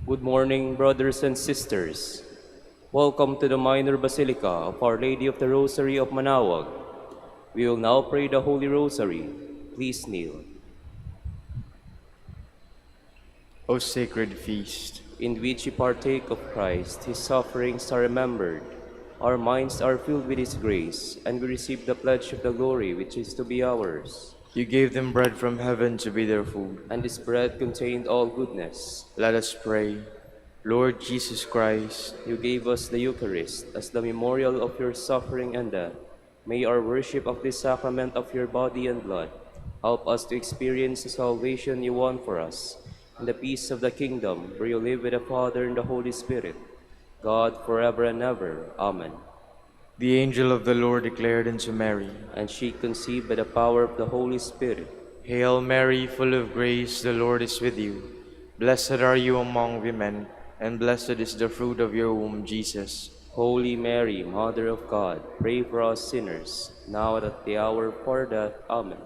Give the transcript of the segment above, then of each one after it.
Good morning, brothers and sisters. Welcome to the Minor Basilica of Our Lady of the Rosary of Manaoag. We will now pray the Holy Rosary. Please kneel. O sacred feast, In which we partake of Christ, His sufferings are remembered. Our minds are filled with His grace, and we receive the pledge of the glory which is to be ours. you gave them bread from heaven to be their food. And this bread contained all goodness. Let us pray. Lord Jesus Christ, You gave us the Eucharist as the memorial of your suffering and death. May our worship of this sacrament of your body and blood help us to experience the salvation you won for us, and the peace of the kingdom where you live with the Father and the Holy Spirit, God forever and ever. Amen. the angel of the Lord declared unto Mary, And she conceived by the power of the Holy Spirit. Hail Mary, full of grace, the Lord is with you. Blessed are you among women, and blessed is the fruit of your womb, Jesus. Holy Mary, Mother of God, pray for us sinners, now and at the hour of our death. Amen.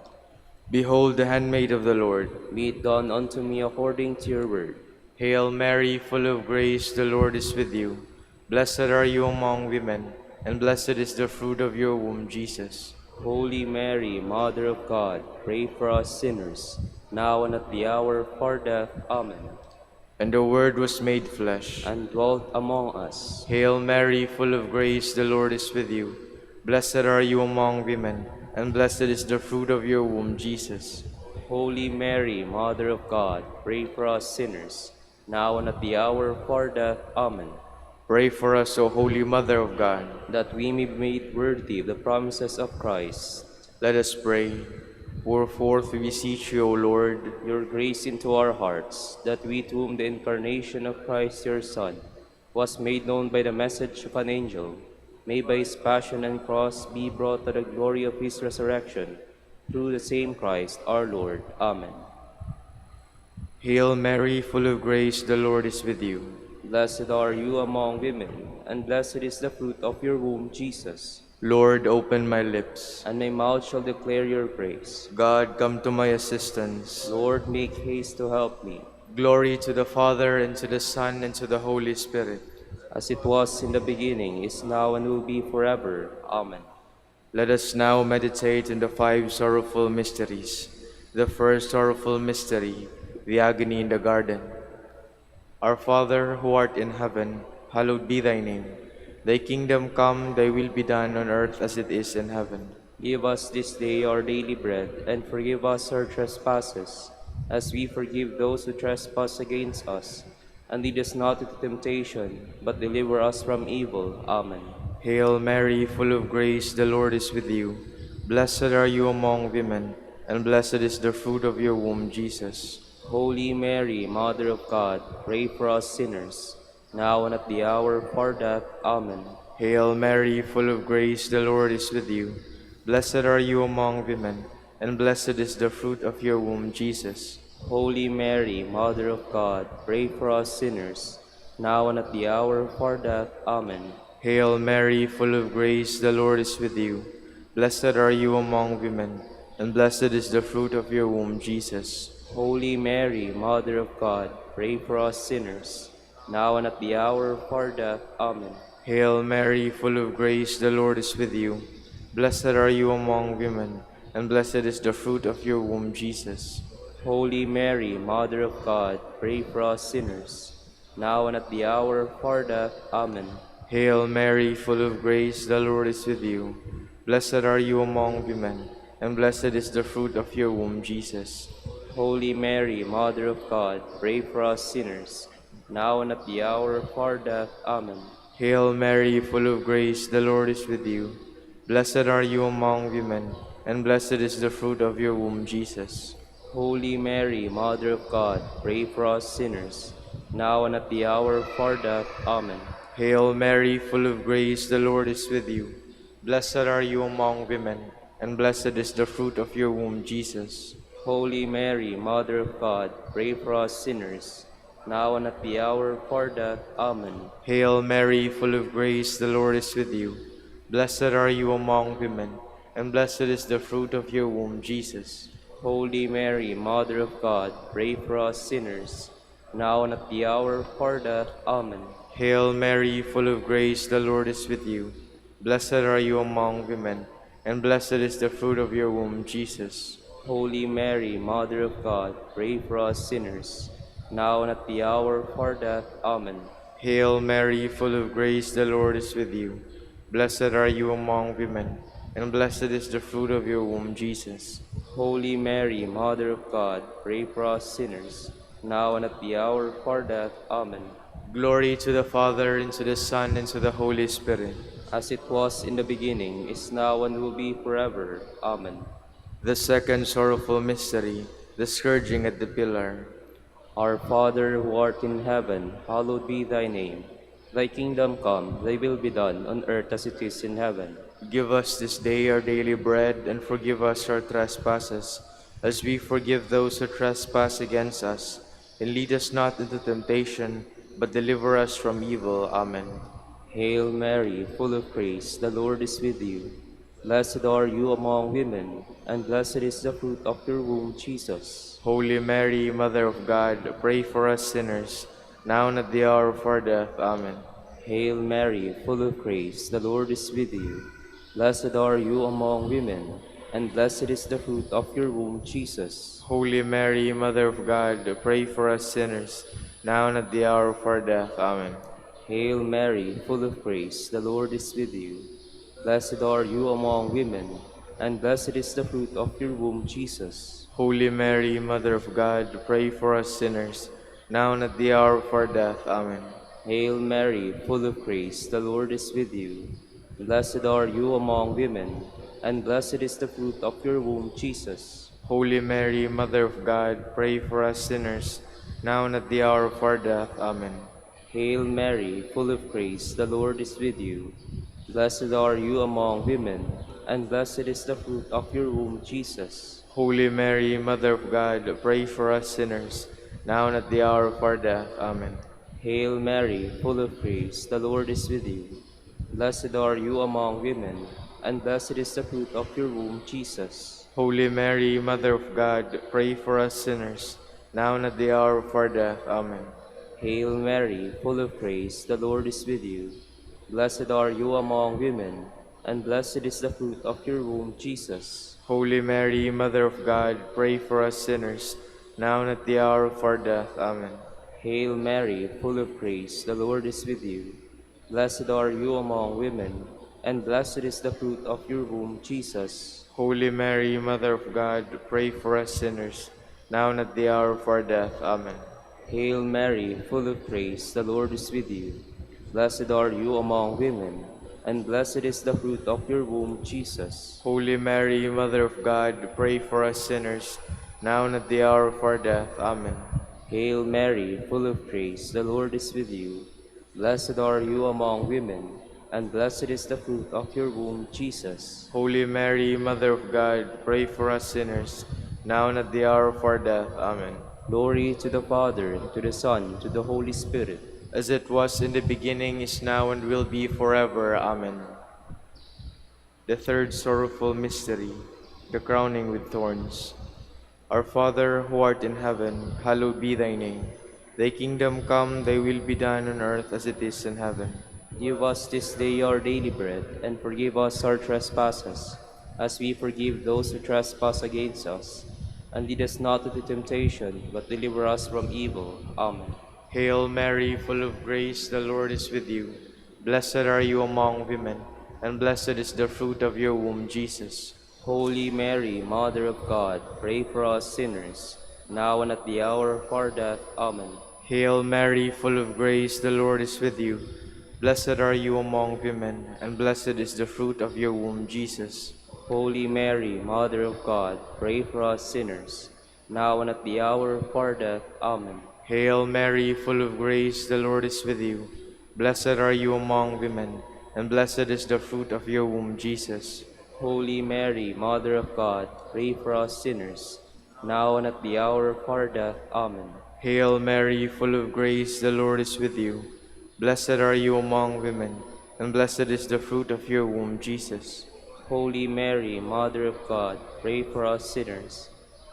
Behold the handmaid of the Lord. Be it done unto me according to your word. Hail Mary, full of grace, the Lord is with you. Blessed are you among women, and blessed is the fruit of your womb, Jesus. Holy Mary, Mother of God, pray for us sinners, now and at the hour of our death. Amen. And the Word was made flesh, And dwelt among us. Hail Mary, full of grace, the Lord is with you. Blessed are you among women, and blessed is the fruit of your womb, Jesus. Holy Mary, Mother of God, pray for us sinners, now and at the hour of our death. Amen. Pray for us, O Holy Mother of God. That we may be made worthy of the promises of Christ. Let us pray. Pour forth, we beseech you, O Lord, Your grace into our hearts, that we to whom the incarnation of Christ your Son was made known by the message of an angel, may by his passion and cross be brought to the glory of his resurrection, through the same Christ our Lord. Amen. Hail Mary, full of grace, the Lord is with you. Blessed are you among women, and blessed is the fruit of your womb, Jesus. Lord, open my lips. And my mouth shall declare your praise. God, come to my assistance. Lord, make haste to help me. Glory to the Father, and to the Son, and to the Holy Spirit. As it was in the beginning, is now, and will be forever. Amen. Let us now meditate on the 5 sorrowful mysteries. The first sorrowful mystery, the agony in the garden. Our Father, who art in heaven, hallowed be thy name. Thy kingdom come, thy will be done on earth as it is in heaven. Give us this day our daily bread, and forgive us our trespasses, as we forgive those who trespass against us. And lead us not into temptation, but deliver us from evil. Amen. Hail Mary, full of grace, the Lord is with you. Blessed are you among women, and blessed is the fruit of your womb, Jesus. Holy Mary, Mother of God, pray for us sinners, now and at the hour of our death. Amen. Hail Mary, full of grace, the Lord is with you. Blessed are you among women, and blessed is the fruit of your womb, Jesus. Holy Mary, Mother of God, pray for us sinners, now and at the hour of our death. Amen. Hail Mary, full of grace, the Lord is with you. Blessed are you among women, and blessed is the fruit of your womb, Jesus. Holy Mary, Mother of God, pray for us sinners, now and at the hour of our death. Amen. Hail Mary, full of grace, the Lord is with you. Blessed are you among women, and blessed is the fruit of your womb, Jesus. Holy Mary, Mother of God, pray for us sinners, now and at the hour of our death. Amen. Hail Mary, full of grace, the Lord is with you. Blessed are you among women, and blessed is the fruit of your womb, Jesus. Holy Mary, Mother of God, pray for us sinners, now and at the hour of our death. Amen. Hail Mary, full of grace, the Lord is with you. Blessed are you among women, and blessed is the fruit of your womb, Jesus. Holy Mary, Mother of God, pray for us sinners, now and at the hour of our death. Amen. Hail Mary, full of grace, the Lord is with you. Blessed are you among women, and blessed is the fruit of your womb, Jesus. Holy Mary, Mother of God, pray for us sinners, now and at the hour of our death. Amen. Hail Mary, full of grace, the Lord is with you. Blessed are you among women, and blessed is the fruit of your womb, Jesus. Holy Mary, Mother of God, pray for us sinners, now and at the hour of our death. Amen. Hail Mary, full of grace, the Lord is with you. Blessed are you among women, and blessed is the fruit of your womb, Jesus. Holy Mary, Mother of God, pray for us sinners, now and at the hour of our death. Amen. Hail Mary, full of grace, the Lord is with you. Blessed are you among women, and blessed is the fruit of your womb, Jesus. Holy Mary, Mother of God, pray for us sinners, now and at the hour of our death. Amen. Glory to the Father, and to the Son, and to the Holy Spirit. As it was in the beginning, is now, and will be forever. Amen. The second sorrowful mystery, the scourging at the pillar. Our Father who art in heaven, hallowed be thy name. Thy kingdom come, thy will be done, on earth as it is in heaven. Give us this day our daily bread, and forgive us our trespasses, as we forgive those who trespass against us. And lead us not into temptation, but deliver us from evil. Amen. Hail Mary, full of grace, the Lord is with you. Blessed are you among women, and blessed is the fruit of your womb, Jesus. Holy Mary, Mother of God, pray for us sinners, now and at the hour of our death. Amen. Hail Mary, full of grace, the Lord is with you. Blessed are you among women, and blessed is the fruit of your womb, Jesus. Holy Mary, Mother of God, pray for us sinners, now and at the hour of our death. Amen. Hail Mary, full of grace, the Lord is with you. Blessed are you among women, and blessed is the fruit of your womb, Jesus. Holy Mary, Mother of God, pray for us sinners, now and at the hour of our death. Amen. Hail Mary, full of grace, the Lord is with you. Blessed are you among women, and blessed is the fruit of your womb, Jesus. Holy Mary, Mother of God, pray for us sinners, now and at the hour of our death. Amen. Hail Mary, full of grace, the Lord is with you. Blessed are you among women, and blessed is the fruit of your womb, Jesus. Holy Mary, Mother of God, pray for us sinners, now and at the hour of our death. Amen. Hail Mary, full of grace, the Lord is with you. Blessed are you among women, and blessed is the fruit of your womb, Jesus. Holy Mary, Mother of God, pray for us sinners, now and at the hour of our death. Amen. Hail Mary, full of grace, the Lord is with you. Blessed are you among women, and blessed is the fruit of your womb, Jesus. Holy Mary, Mother of God, pray for us sinners, now and at the hour of our death. Amen. Hail Mary, full of grace, the Lord is with you. Blessed are you among women, and blessed is the fruit of your womb, Jesus. Holy Mary, Mother of God, pray for us sinners, now and at the hour of our death. Amen. Hail Mary, full of grace, the Lord is with you. Blessed are you among women, and blessed is the fruit of your womb, Jesus. Holy Mary, Mother of God, pray for us sinners, now and at the hour of our death. Amen. Hail Mary, full of grace, the Lord is with you. Blessed are you among women, and blessed is the fruit of your womb, Jesus. Holy Mary, Mother of God, pray for us sinners, now and at the hour of our death. Amen. Glory to the Father, and to the Son, and to the Holy Spirit. As it was in the beginning, is now, and will be forever. Amen. The third sorrowful mystery, the crowning with thorns. Our Father, who art in heaven, hallowed be thy name. Thy kingdom come, thy will be done on earth as it is in heaven. Give us this day our daily bread, and forgive us our trespasses, as we forgive those who trespass against us. And lead us not into temptation, but deliver us from evil. Amen. Hail Mary, full of grace, the Lord is with you. Blessed are you among women, and blessed is the fruit of your womb, Jesus. Holy Mary, Mother of God, pray for us sinners, now and at the hour of our death. Amen. Hail Mary, full of grace, the Lord is with you. Blessed are you among women, and blessed is the fruit of your womb, Jesus. Holy Mary, Mother of God, pray for us sinners, now and at the hour of our death. Amen. Hail Mary, full of grace, the Lord is with you. Blessed are you among women, and blessed is the fruit of your womb, Jesus. Holy Mary, Mother of God, pray for us sinners, now and at the hour of our death. Amen. Hail Mary, full of grace, the Lord is with you. Blessed are you among women, and blessed is the fruit of your womb, Jesus. Holy Mary, Mother of God, pray for us sinners,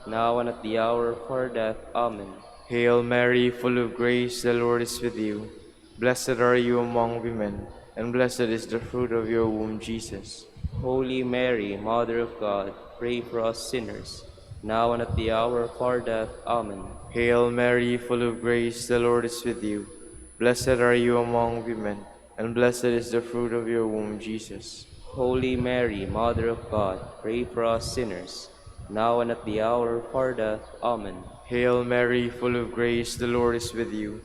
now and at the hour of our death. Amen. Hail Mary, full of grace, the Lord is with you. Blessed are you among women, and blessed is the fruit of your womb, Jesus. Holy Mary, Mother of God, pray for us sinners, now and at the hour of our death. Amen. Hail Mary, full of grace, the Lord is with you. Blessed are you among women, and blessed is the fruit of your womb, Jesus. Holy Mary, Mother of God, pray for us sinners, now and at the hour of our death. Amen. Hail Mary, full of grace, the Lord is with you.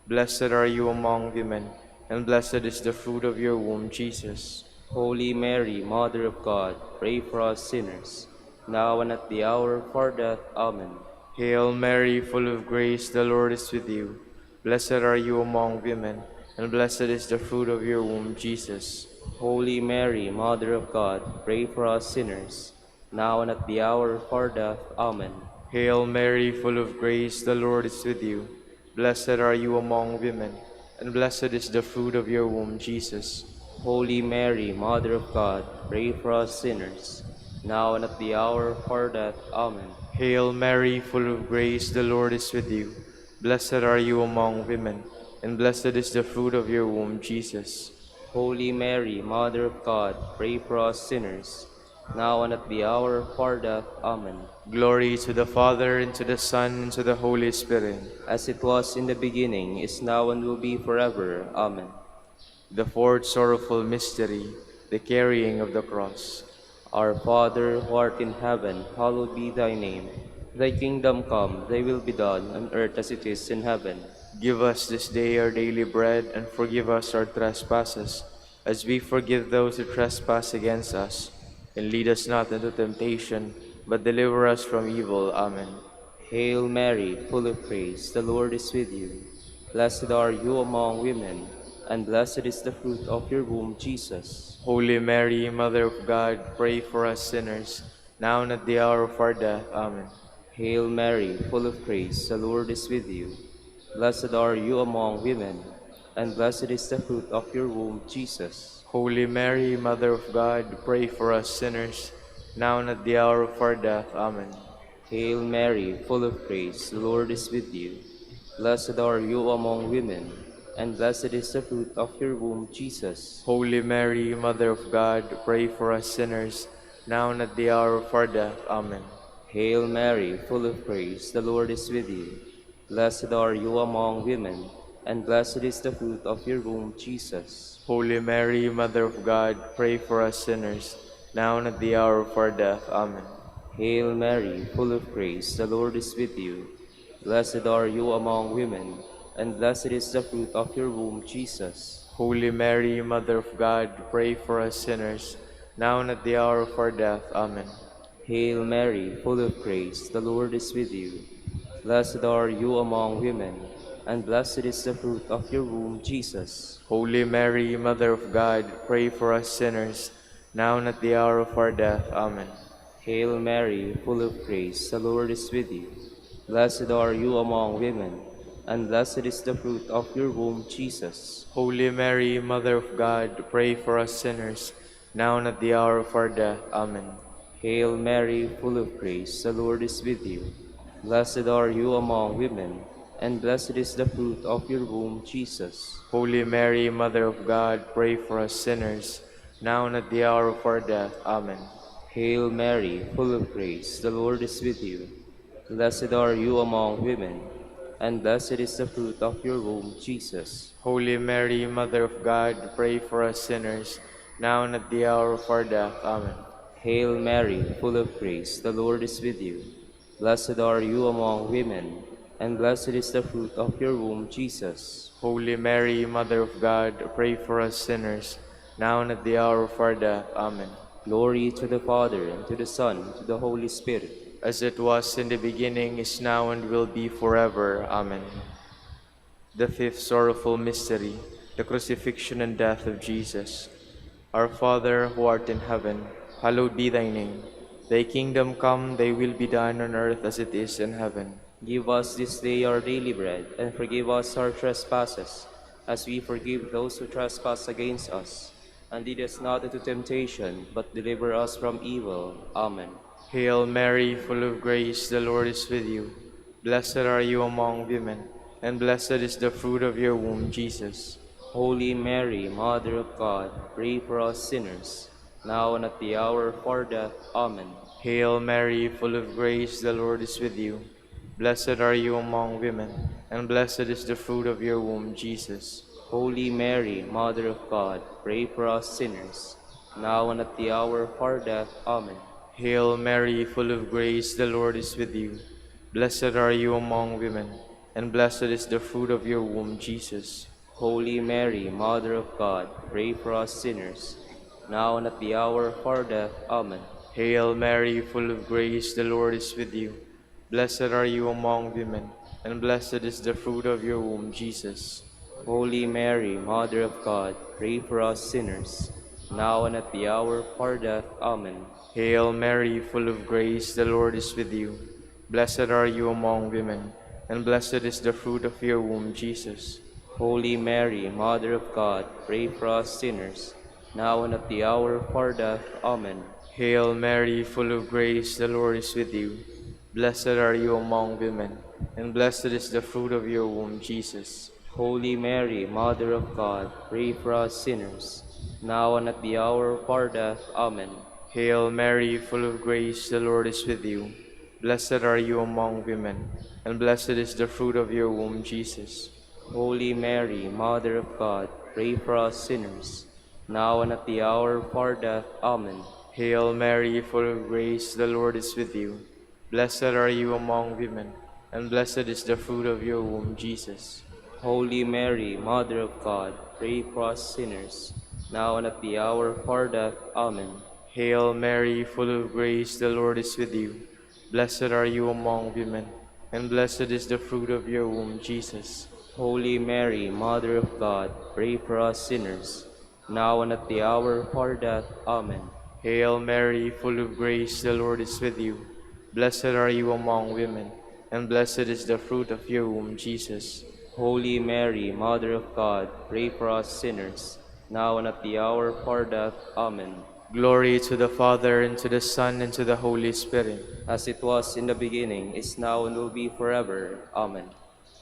Blessed are you among women, and blessed is the fruit of your womb, Jesus. Holy Mary, Mother of God, pray for us sinners, now and at the hour of our death. Amen. Hail Mary, full of grace, the Lord is with you. Blessed are you among women, and blessed is the fruit of your womb, Jesus. Holy Mary, Mother of God, pray for us sinners, now and at the hour of our death. Amen. Hail Mary, full of grace, the Lord is with you. Blessed are you among women, and blessed is the fruit of your womb, Jesus. Holy Mary, Mother of God, pray for us sinners, now and at the hour of our death. Amen. Hail Mary, full of grace, the Lord is with you. Blessed are you among women, and blessed is the fruit of your womb, Jesus. Holy Mary, Mother of God, pray for us sinners, now and at the hour of our death. Amen. Glory to the Father, and to the Son, and to the Holy Spirit. As it was in the beginning, is now, and will be forever. Amen. The fourth sorrowful mystery, the carrying of the cross. Our Father, who art in heaven, hallowed be thy name. Thy kingdom come, thy will be done, on earth as it is in heaven. Give us this day our daily bread, and forgive us our trespasses, as we forgive those who trespass against us. And lead us not into temptation, but deliver us from evil. Amen. Hail Mary, full of grace, the Lord is with you. Blessed are you among women, and blessed is the fruit of your womb, Jesus. Holy Mary, Mother of God, pray for us sinners, now and at the hour of our death. Amen. Hail Mary, full of grace, the Lord is with you. Blessed are you among women, and blessed is the fruit of your womb, Jesus. Holy Mary, Mother of God, pray for us sinners, now and at the hour of our death. Amen. Hail Mary, full of grace, the Lord is with you. Blessed are you among women, and blessed is the fruit of your womb, Jesus. Holy Mary, Mother of God, pray for us sinners, now and at the hour of our death. Amen. Hail Mary, full of grace, the Lord is with you. Blessed are you among women, and blessed is the fruit of your womb, Jesus. Holy Mary, Mother of God, pray for us sinners, now and at the hour of our death. Amen. Hail Mary, full of grace, the Lord is with you. Blessed are you among women, and blessed is the fruit of your womb, Jesus. Holy Mary, Mother of God, pray for us sinners, now and at the hour of our death. Amen. Hail Mary, full of grace, the Lord is with you. Blessed are you among women, and blessed is the fruit of your womb, Jesus. Holy Mary, Mother of God, pray for us sinners, now and at the hour of our death. Amen. Hail Mary, full of grace, the Lord is with you. Blessed are you among women, and blessed is the fruit of your womb, Jesus. Holy Mary, Mother of God, pray for us sinners, now and at the hour of our death. Amen. Hail Mary, full of grace, the Lord is with you. Blessed are you among women, and blessed is the fruit of your womb, Jesus. Holy Mary, Mother of God, pray for us sinners, now and at the hour of our death. Amen. Hail Mary, full of grace, the Lord is with you. Blessed are you among women, and blessed is the fruit of your womb, Jesus. Holy Mary, Mother of God, pray for us sinners, now and at the hour of our death. Amen. Hail Mary, full of grace, the Lord is with you. Blessed are you among women, and blessed is the fruit of your womb, Jesus. Holy Mary, Mother of God, pray for us sinners, now and at the hour of our death. Amen. Glory to the Father, and to the Son, and to the Holy Spirit. As it was in the beginning, is now, and will be forever. Amen. The fifth sorrowful mystery, the crucifixion and death of Jesus. Our Father, who art in heaven, hallowed be thy name. Thy kingdom come, thy will be done on earth as it is in heaven. Give us this day our daily bread, and forgive us our trespasses, as we forgive those who trespass against us. And lead us not into temptation, but deliver us from evil. Amen. Hail Mary, full of grace, the Lord is with you. Blessed are you among women, and blessed is the fruit of your womb, Jesus. Holy Mary, Mother of God, pray for us sinners, now and at the hour of our death. Amen. Hail Mary, full of grace, the Lord is with you. Blessed are you among women, and blessed is the fruit of your womb, Jesus. Holy Mary, Mother of God, pray for us sinners, now and at the hour of our death. Amen. Hail Mary, full of grace, the Lord is with you. Blessed are you among women, and blessed is the fruit of your womb, Jesus. Holy Mary, Mother of God, pray for us sinners, now and at the hour of our death. Amen. Hail Mary, full of grace, the Lord is with you. Blessed are you among women, and blessed is the fruit of your womb, Jesus. Holy Mary, Mother of God, pray for us sinners, now and at the hour of our death. Amen. Hail Mary, full of grace, the Lord is with you. Blessed are you among women, and blessed is the fruit of your womb, Jesus. Holy Mary, Mother of God, pray for us sinners, now and at the hour of our death. Amen. Hail Mary, full of grace, the Lord is with you. Blessed are you among women, and blessed is the fruit of your womb, Jesus. Holy Mary, Mother of God, pray for us sinners, now and at the hour of our death. Amen. Hail Mary, full of grace, the Lord is with you. Blessed are you among women, and blessed is the fruit of your womb, Jesus. Holy Mary, Mother of God, pray for us sinners, now and at the hour of our death. Amen. Hail Mary, full of grace, the Lord is with you. Blessed are you among women, and blessed is the fruit of your womb, Jesus. Holy Mary, Mother of God, pray for us sinners, now and at the hour of our death. Amen. Hail Mary, full of grace, the Lord is with you. Blessed are you among women, and blessed is the fruit of your womb, Jesus. Holy Mary, Mother of God, pray for us sinners, now and at the hour of our death. Amen. Hail Mary, full of grace, the Lord is with you. Blessed are you among women, and blessed is the fruit of your womb, Jesus. Holy Mary, Mother of God, pray for us sinners, now and at the hour of our death. Amen. Glory to the Father, and to the Son, and to the Holy Spirit. As it was in the beginning, is now, and will be forever. Amen.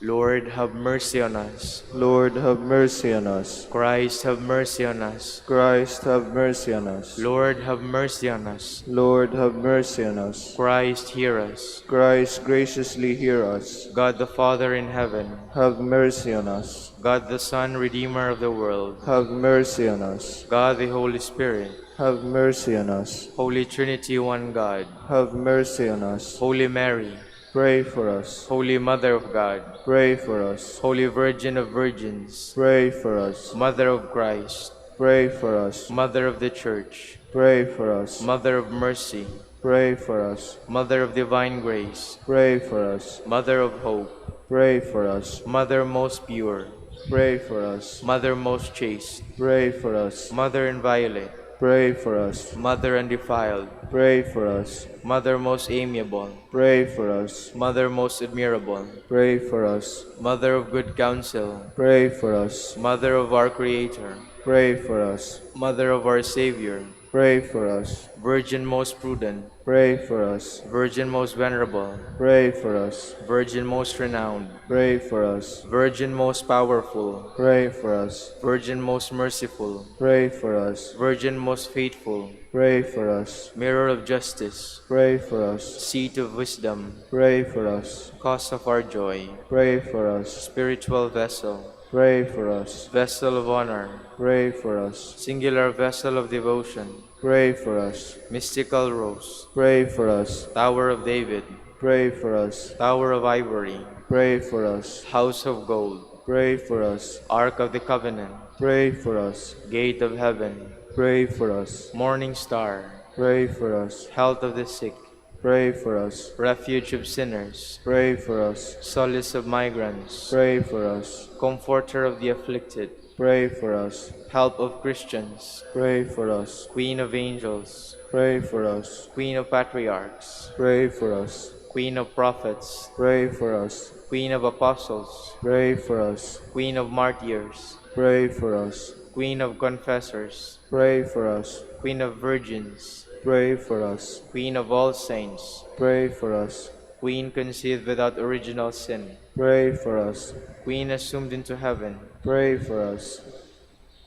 Lord, have mercy on us. Lord, have mercy on us. Christ, have mercy on us. Christ, have mercy on us. Lord, have mercy on us. Lord, have mercy on us. Christ, hear us. Christ, graciously hear us. God the Father in heaven, Have mercy on us. God the Son, Redeemer of the world, Have mercy on us. God the Holy Spirit, Have mercy on us. Holy Trinity, one God, Have mercy on us. Holy Mary, Pray for us. Holy Mother of God, Pray for us. Holy Virgin of Virgins, Pray for us. Mother of Christ, Pray for us. Mother of the Church, Pray for us. Mother of Mercy, Pray for us. Mother of Divine Grace, Pray for us. Mother of Hope, Pray for us. Mother most pure, Pray for us. Mother most chaste, Pray for us. Mother inviolate, Pray for us. Mother undefiled, Pray for us. Mother most amiable, Pray for us. Mother most admirable, Pray for us. Mother of good counsel, Pray for us. Mother of our Creator, Pray for us. Mother of our Savior, Pray for us. Virgin most prudent, Pray for us. Virgin most venerable, Pray for us. Virgin most renowned, Pray for us. Virgin most powerful, Pray for us. Virgin most merciful, Pray for us. Virgin most faithful, Pray for us. Mirror of justice, Pray for us. Seat of wisdom, Pray for us. Cause of our joy, Pray for us. Spiritual vessel, Pray for us. Vessel of honor, Pray for us. Singular vessel of devotion, Pray for us. Mystical rose, Pray for us. Tower of David, Pray for us. Tower of ivory, Pray for us. House of gold, Pray for us. Ark of the covenant, Pray for us. Gate of heaven, Pray for us. Morning star, Pray for us. Health of the sick, Pray for us. Refuge of sinners, Pray for us. Solace of migrants, Pray for us. Comforter of the afflicted, Pray for us. Help of Christians, Pray for us. Queen of angels, Pray for us. Queen of patriarchs, Pray for us. Queen of prophets, Pray for us. Queen of apostles, Pray for us. Queen of martyrs, Pray for us. Queen of confessors, Pray for us. Queen of virgins, Pray for us. Queen of all saints, Pray for us. Queen conceived without original sin, Pray for us. Queen assumed into heaven, Pray for us.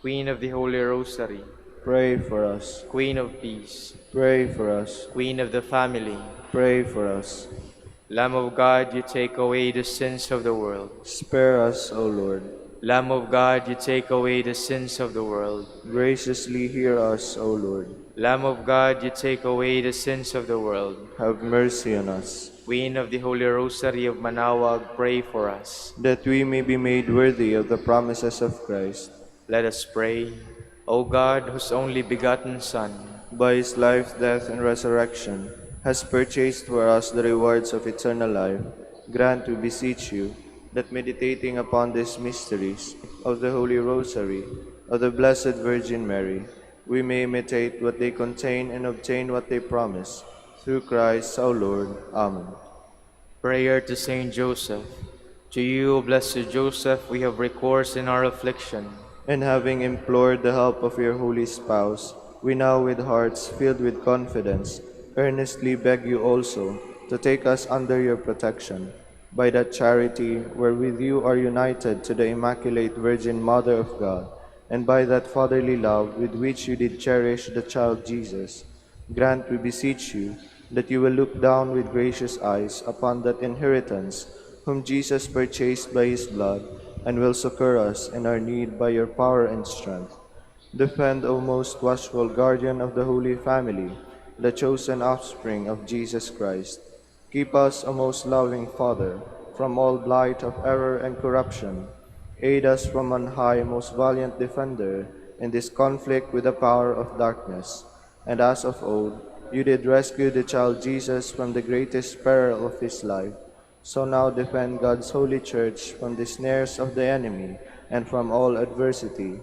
Queen of the Holy Rosary, Pray for us. Queen of Peace, Pray for us. Queen of the Family, Pray for us. Lamb of God, you take away the sins of the world. Spare us, O Lord. Lamb of God, you take away the sins of the world. Graciously hear us, O Lord. Lamb of God, you take away the sins of the world. Have mercy on us, Queen of the Holy Rosary of Manaoag, pray for us. that we may be made worthy of the promises of Christ. Let us pray. O God, whose only begotten Son, By his life, death, and resurrection, has purchased for us the rewards of eternal life, grant, we beseech you, that meditating upon these mysteries of the Holy Rosary of the Blessed Virgin Mary, we may imitate what they contain and obtain what they promise. Through Christ our Lord. Amen. prayer to Saint Joseph. To you, O blessed Joseph, we have recourse in our affliction. And having implored the help of your holy spouse, we now with hearts filled with confidence earnestly beg you also to take us under your protection, by that charity wherewith you are united to the Immaculate Virgin Mother of God, and by that fatherly love with which you did cherish the child Jesus. Grant, we beseech you, that you will look down with gracious eyes upon that inheritance whom Jesus purchased by his blood, and will succor us in our need by your power and strength. Defend, O most watchful guardian of the Holy Family, the chosen offspring of Jesus Christ. Keep us, O most loving Father, from all blight of error and corruption. Aid us from on high, most valiant defender, in this conflict with the power of darkness. And as of old, you did rescue the child Jesus from the greatest peril of his life. So now defend God's holy church from the snares of the enemy and from all adversity.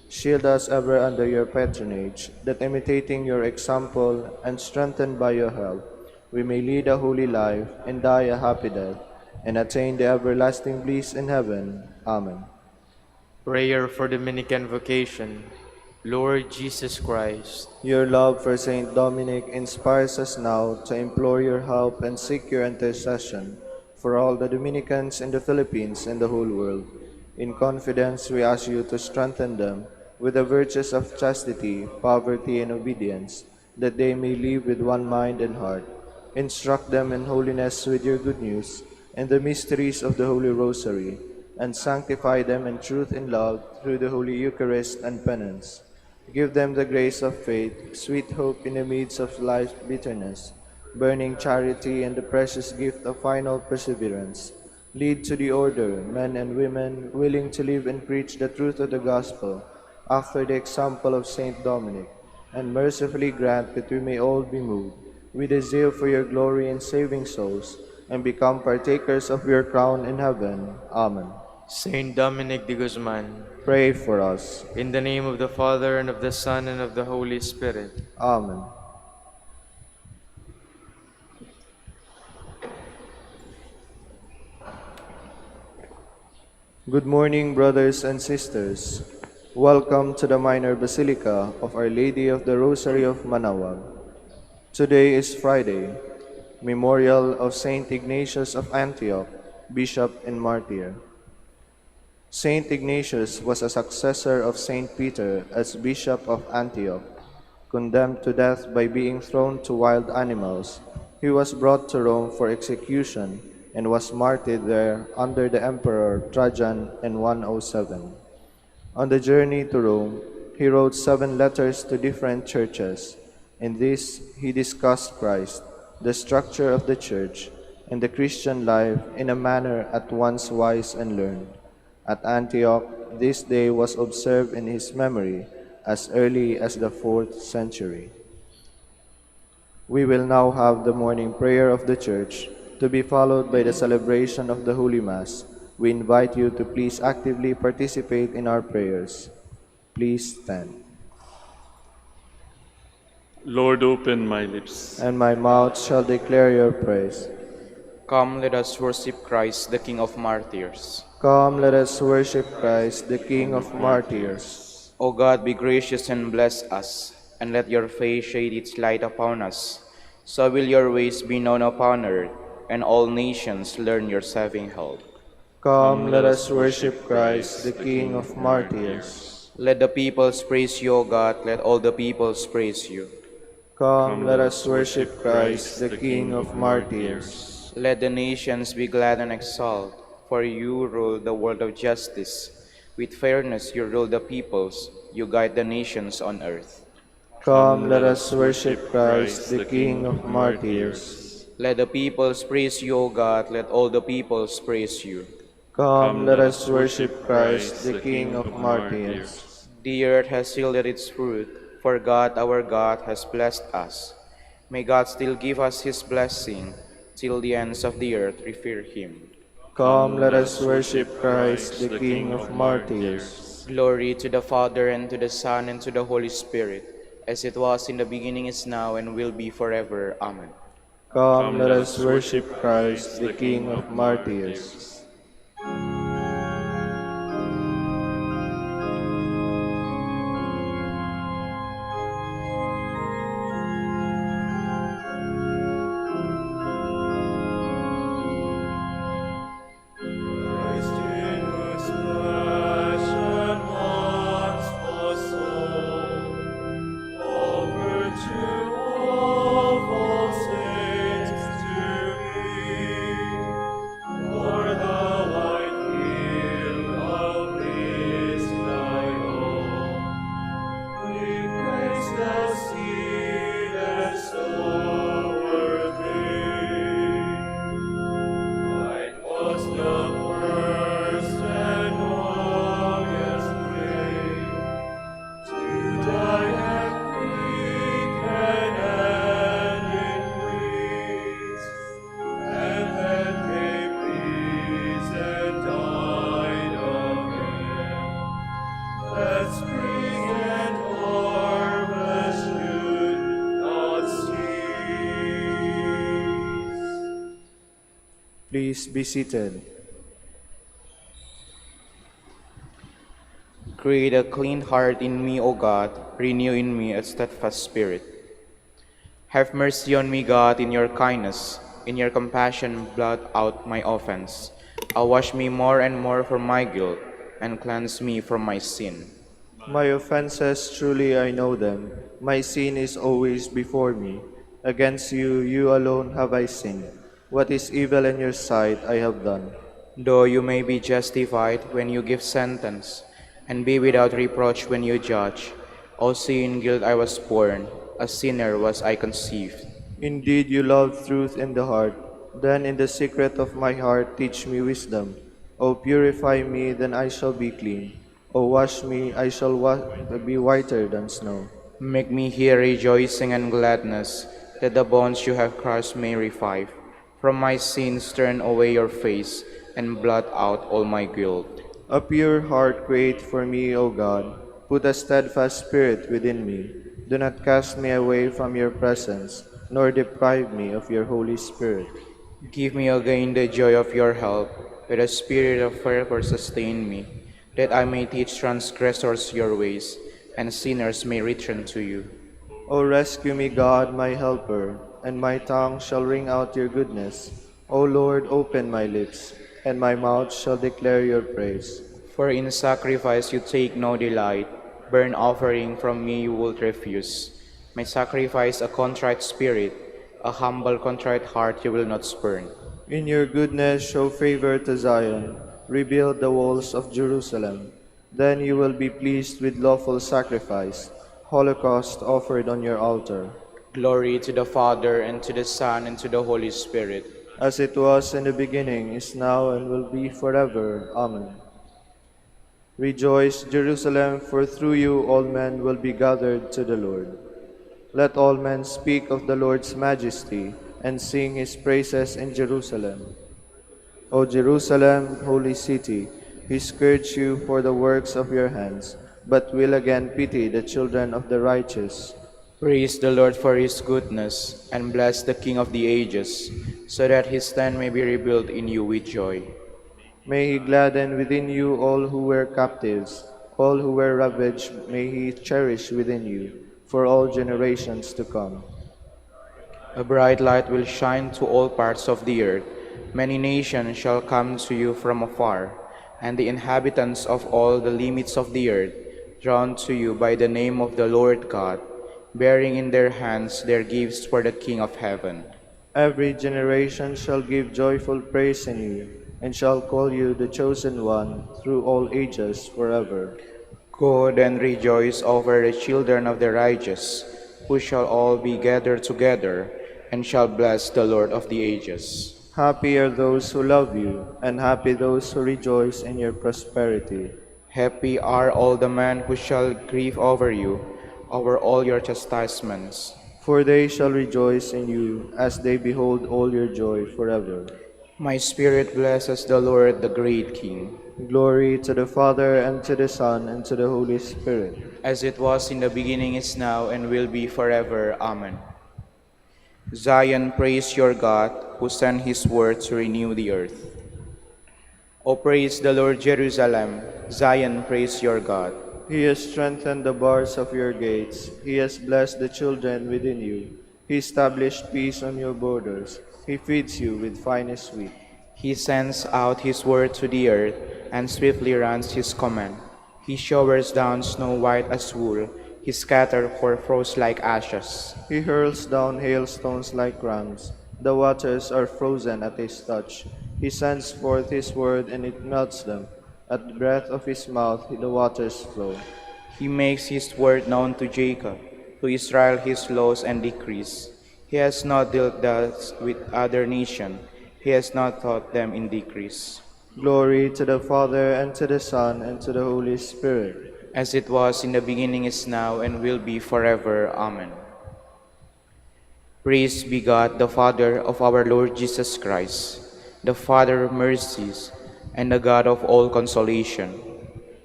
Shield us ever under your patronage, that imitating your example and strengthened by your help, we may lead a holy life and die a happy death, and attain the everlasting bliss in heaven. Amen. Prayer for Dominican vocation. Lord Jesus Christ, Your love for Saint Dominic inspires us now to implore your help and seek your intercession for all the Dominicans in the Philippines and the whole world. In confidence, we ask you to strengthen them with the virtues of chastity, poverty, and obedience, that they may live with one mind and heart. Instruct them in holiness with your good news and the mysteries of the Holy Rosary, and sanctify them in truth and love through the Holy Eucharist and penance. Give them the grace of faith, sweet hope in the midst of life's bitterness, burning charity, and the precious gift of final perseverance. Lead to the order men and women willing to live and preach the truth of the gospel after the example of Saint Dominic, and mercifully grant that we may all be moved with a zeal for your glory in saving souls, and become partakers of your crown in heaven. Amen. Saint Dominic de Guzman, Pray for us. in the name of the Father, and of the Son, and of the Holy Spirit. Amen. Good morning, brothers and sisters. Welcome to the Minor Basilica of Our Lady of the Rosary of Manaoag. Today is Friday, memorial of Saint Ignatius of Antioch, Bishop and Martyr. Saint Ignatius was a successor of Saint Peter as Bishop of Antioch. Condemned to death by being thrown to wild animals, he was brought to Rome for execution and was martyred there under the Emperor Trajan in 107. On the journey to Rome, he wrote 7 letters to different churches. In this, he discussed Christ, the structure of the church, and the Christian life in a manner at once wise and learned. At Antioch, this day was observed in his memory as early as the 4th century. We will now have the morning prayer of the Church, to be followed by the celebration of the Holy Mass. We invite you to please actively participate in our prayers. Please stand. Lord, open my lips, And my mouth shall declare your praise. Come, let us worship Christ, the King of Martyrs. Come, let us worship Christ, the King of Martyrs. O God, be gracious and bless us, and let your face shade its light upon us. So will your ways be known upon earth, and all nations learn your saving help. Come, let us worship Christ, the King of martyrs. Let the peoples praise you, O God, let all the peoples praise you. Come, let us worship Christ, the King of martyrs. Let the nations be glad and exult, for you rule the world of justice. With fairness you rule the peoples, you guide the nations on earth. Come, let us worship Christ, the King of martyrs. Let the peoples praise you, O God, let all the peoples praise you. Come, let us worship Christ, the King of martyrs. The earth has yielded its fruit, for God our God has blessed us. May God still give us his blessing, till the ends of the earth revere him. Come, let us worship Christ, the King of martyrs. Glory to the Father, and to the Son, and to the Holy Spirit, as it was in the beginning, is now, and will be forever. Amen. Come, let us worship Christ, the King of martyrs. Please be seated. Create a clean heart in me, O God, renew in me a steadfast spirit. Have mercy on me, God, in your kindness, in your compassion blot out my offense. Wash me more and more from my guilt, and cleanse me from my sin. My offenses, truly I know them. My sin is always before me. Against you, you alone have I sinned. What is evil in your sight I have done. Though you may be justified when you give sentence, and be without reproach when you judge, also in guilt I was born, a sinner was I conceived. Indeed, you love truth in the heart. Then in the secret of my heart teach me wisdom. O purify me, then I shall be clean. O wash me, I shall be whiter than snow. Make me hear rejoicing and gladness, that the bonds you have crushed may revive. From my sins turn away your face, and blot out all my guilt. A pure heart create for me, O God. Put a steadfast spirit within me. Do not cast me away from your presence, nor deprive me of your Holy Spirit. Give me again the joy of your help, with a spirit of fervor sustain me, that I may teach transgressors your ways, and sinners may return to you. O rescue me, God, my helper, and my tongue shall ring out your goodness. O Lord, open my lips, and my mouth shall declare your praise. For in sacrifice you take no delight, burnt offering from me you will refuse. My sacrifice a contrite spirit, a humble contrite heart you will not spurn. In your goodness show favor to Zion, rebuild the walls of Jerusalem. Then you will be pleased with lawful sacrifice, holocaust offered on your altar. Glory to the Father, and to the Son, and to the Holy Spirit. As it was in the beginning, is now, and will be forever. Amen. Rejoice, Jerusalem, for through you all men will be gathered to the Lord. Let all men speak of the Lord's majesty, and sing his praises in Jerusalem. O Jerusalem, holy city, we scourge you for the works of your hands, but will again pity the children of the righteous. Praise the Lord for his goodness, and bless the King of the ages, so that his tent may be rebuilt in you with joy. May he gladden within you all who were captives, all who were ravaged may he cherish within you, for all generations to come. A bright light will shine to all parts of the earth. Many nations shall come to you from afar, and the inhabitants of all the limits of the earth, drawn to you by the name of the Lord God, bearing in their hands their gifts for the King of heaven. Every generation shall give joyful praise in you, and shall call you the chosen one through all ages forever. Go then rejoice over the children of the righteous, who shall all be gathered together, and shall bless the Lord of the ages. Happy are those who love you, and happy those who rejoice in your prosperity. Happy are all the men who shall grieve over you, over all your chastisements. For they shall rejoice in you, as they behold all your joy forever. My spirit blesses the Lord, the great King. Glory to the Father, and to the Son, and to the Holy Spirit. As it was in the beginning, is now, and will be forever. Amen. Zion, praise your God, who sent his word to renew the earth. O praise the Lord, Jerusalem. Zion, praise your God. He has strengthened the bars of your gates. He has blessed the children within you. He established peace on your borders. He feeds you with finest wheat. He sends out his word to the earth, and swiftly runs his command. He showers down snow white as wool. He scatters hoar-frost like ashes. He hurls down hailstones like rams. The waters are frozen at his touch. He sends forth his word, and it melts them. At the breath of his mouth the waters flow. He makes his word known to Jacob, to Israel his laws and decrees. He has not dealt thus with other nations. He has not taught them in decrees. Glory to the Father, and to the Son, and to the Holy Spirit. As it was in the beginning, is now, and will be forever. Amen. Praise be God, the Father of our Lord Jesus Christ, the Father of mercies, and the God of all consolation.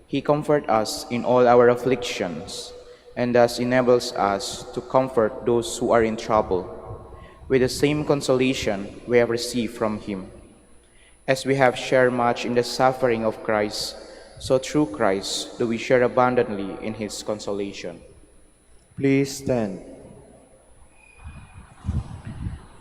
He comforts us in all our afflictions, and thus enables us to comfort those who are in trouble, with the same consolation we have received from him. As we have shared much in the suffering of Christ, so through Christ do we share abundantly in his consolation. Please stand.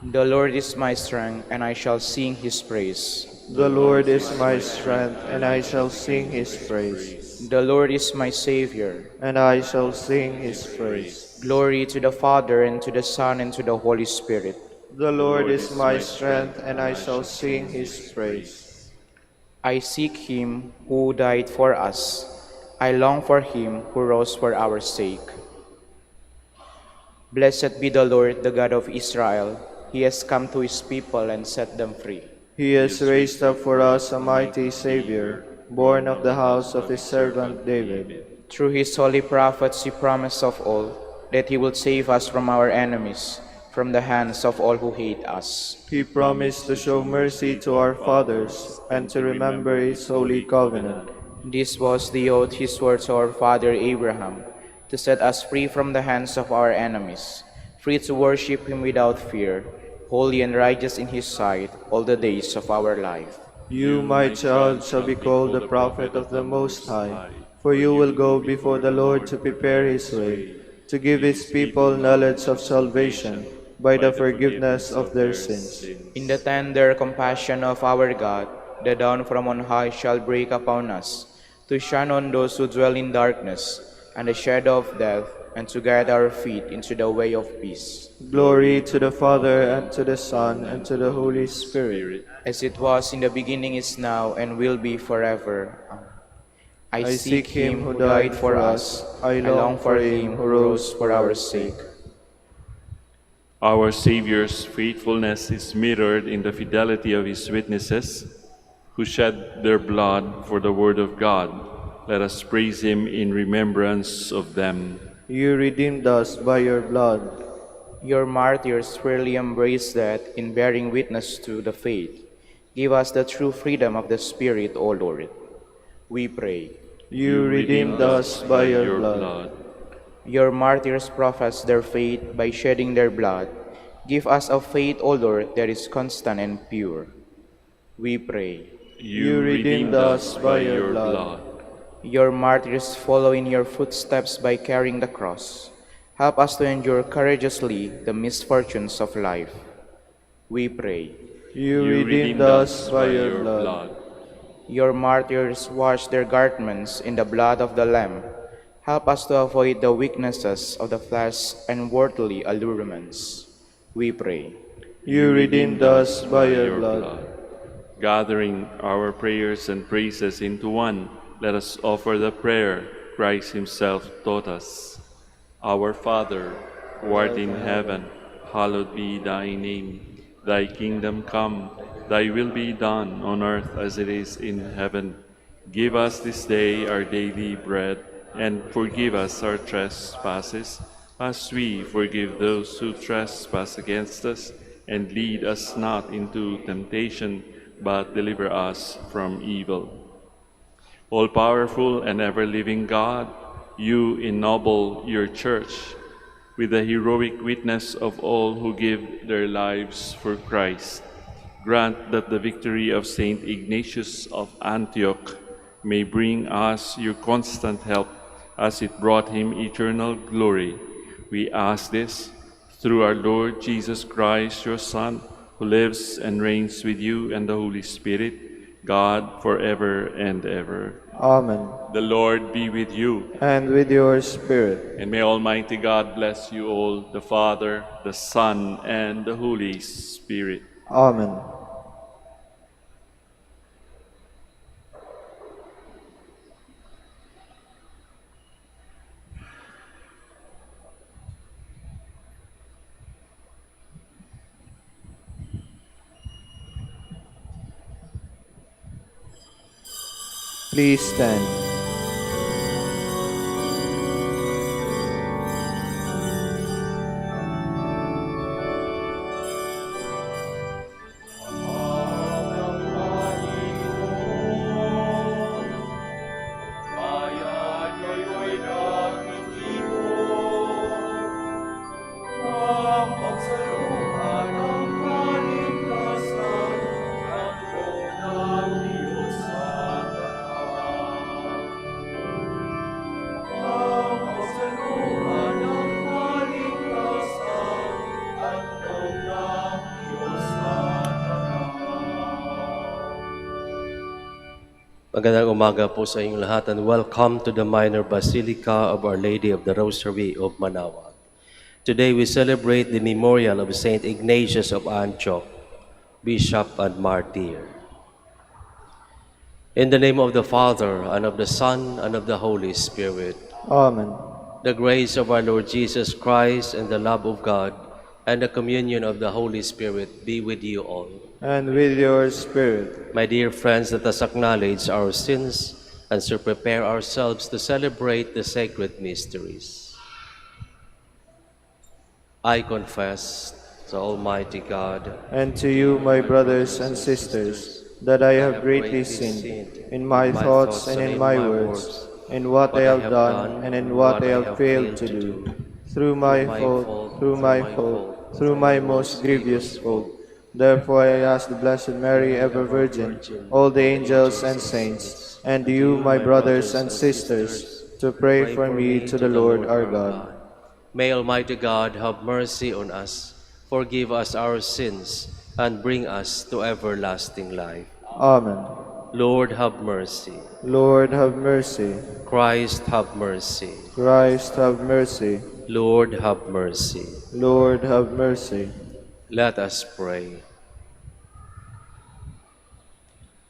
The Lord is my strength, and I shall sing his praise. The Lord is my strength, and I shall sing his praise. The Lord is my Savior, and I shall sing his praise. Glory to the Father, and to the Son, and to the Holy Spirit. The Lord is my strength, and I shall sing his praise. I seek him who died for us. I long for him who rose for our sake. Blessed be the Lord, the God of Israel. He has come to his people and set them free. He has raised up for us a mighty Savior, born of the house of his servant David. Through his holy prophets he promised of old that he will save us from our enemies, from the hands of all who hate us. He promised to show mercy to our fathers, and to remember his holy covenant. This was the oath he swore to our father Abraham, to set us free from the hands of our enemies, free to worship him without fear, holy and righteous in his sight all the days of our life. You, my child, shall be called the prophet of the Most High, for you will go before the Lord to prepare his way, to give his people knowledge of salvation by the forgiveness of their sins. In the tender compassion of our God, the dawn from on high shall break upon us, to shine on those who dwell in darkness and the shadow of death, and to guide our feet into the way of peace. Glory to the Father, and to the Son, and to the Holy Spirit. As it was in the beginning, is now, and will be forever. I seek him who died for us. I long for him who rose for our sake. Our Savior's faithfulness is mirrored in the fidelity of his witnesses, who shed their blood for the word of God. Let us praise him in remembrance of them. You redeemed us by your blood. Your martyrs freely embrace that in bearing witness to the faith. Give us the true freedom of the Spirit, O Lord. We pray. You redeemed us by your blood. Your martyrs profess their faith by shedding their blood. Give us a faith, O Lord, that is constant and pure. We pray. You redeemed us by your blood. Your martyrs follow in your footsteps by carrying the cross. Help us to endure courageously the misfortunes of life. We pray. You redeemed us by your blood. Your martyrs wash their garments in the blood of the Lamb. Help us to avoid the weaknesses of the flesh and worldly allurements. We pray. You redeemed us by your blood. Gathering our prayers and praises into one, let us offer the prayer Christ himself taught us. Our Father, who art in heaven, hallowed be thy name. Thy kingdom come, thy will be done on earth as it is in heaven. Give us this day our daily bread, and forgive us our trespasses, as we forgive those who trespass against us. And lead us not into temptation, but deliver us from evil. All-powerful and ever-living God, you ennoble your church with the heroic witness of all who give their lives for Christ. Grant that the victory of Saint Ignatius of Antioch may bring us your constant help as it brought him eternal glory. We ask this through our Lord Jesus Christ, your Son, who lives and reigns with you and the Holy Spirit, God, forever and ever. Amen. The Lord be with you. And with your spirit. And may Almighty God bless you all, the Father, the Son, and the Holy Spirit. Amen. Please stand. Magandang umaga po sa inyong lahat and welcome to the Minor Basilica of Our Lady of the Rosary of Manaoag. Today we celebrate the memorial of Saint Ignatius of Antioch, Bishop and Martyr. In the name of the Father, and of the Son, and of the Holy Spirit. Amen. The grace of our Lord Jesus Christ and the love of God and the communion of the Holy Spirit be with you all. And with your spirit. My dear friends, let us acknowledge our sins and so prepare ourselves to celebrate the sacred mysteries. I confess to Almighty God And to you, my brothers and sisters, that I have greatly sinned in my thoughts and in my words, in what I have done and in what I have failed to do, through my fault, through my most grievous fault. Therefore I ask the Blessed Mary, ever Virgin, all the angels and saints, and you, my brothers and sisters, to pray for me to the Lord our God. May Almighty God have mercy on us, forgive us our sins, and bring us to everlasting life. Amen. Lord, have mercy. Lord, have mercy. Christ, have mercy. Christ, have mercy. Lord, have mercy. Lord, have mercy. Let us pray.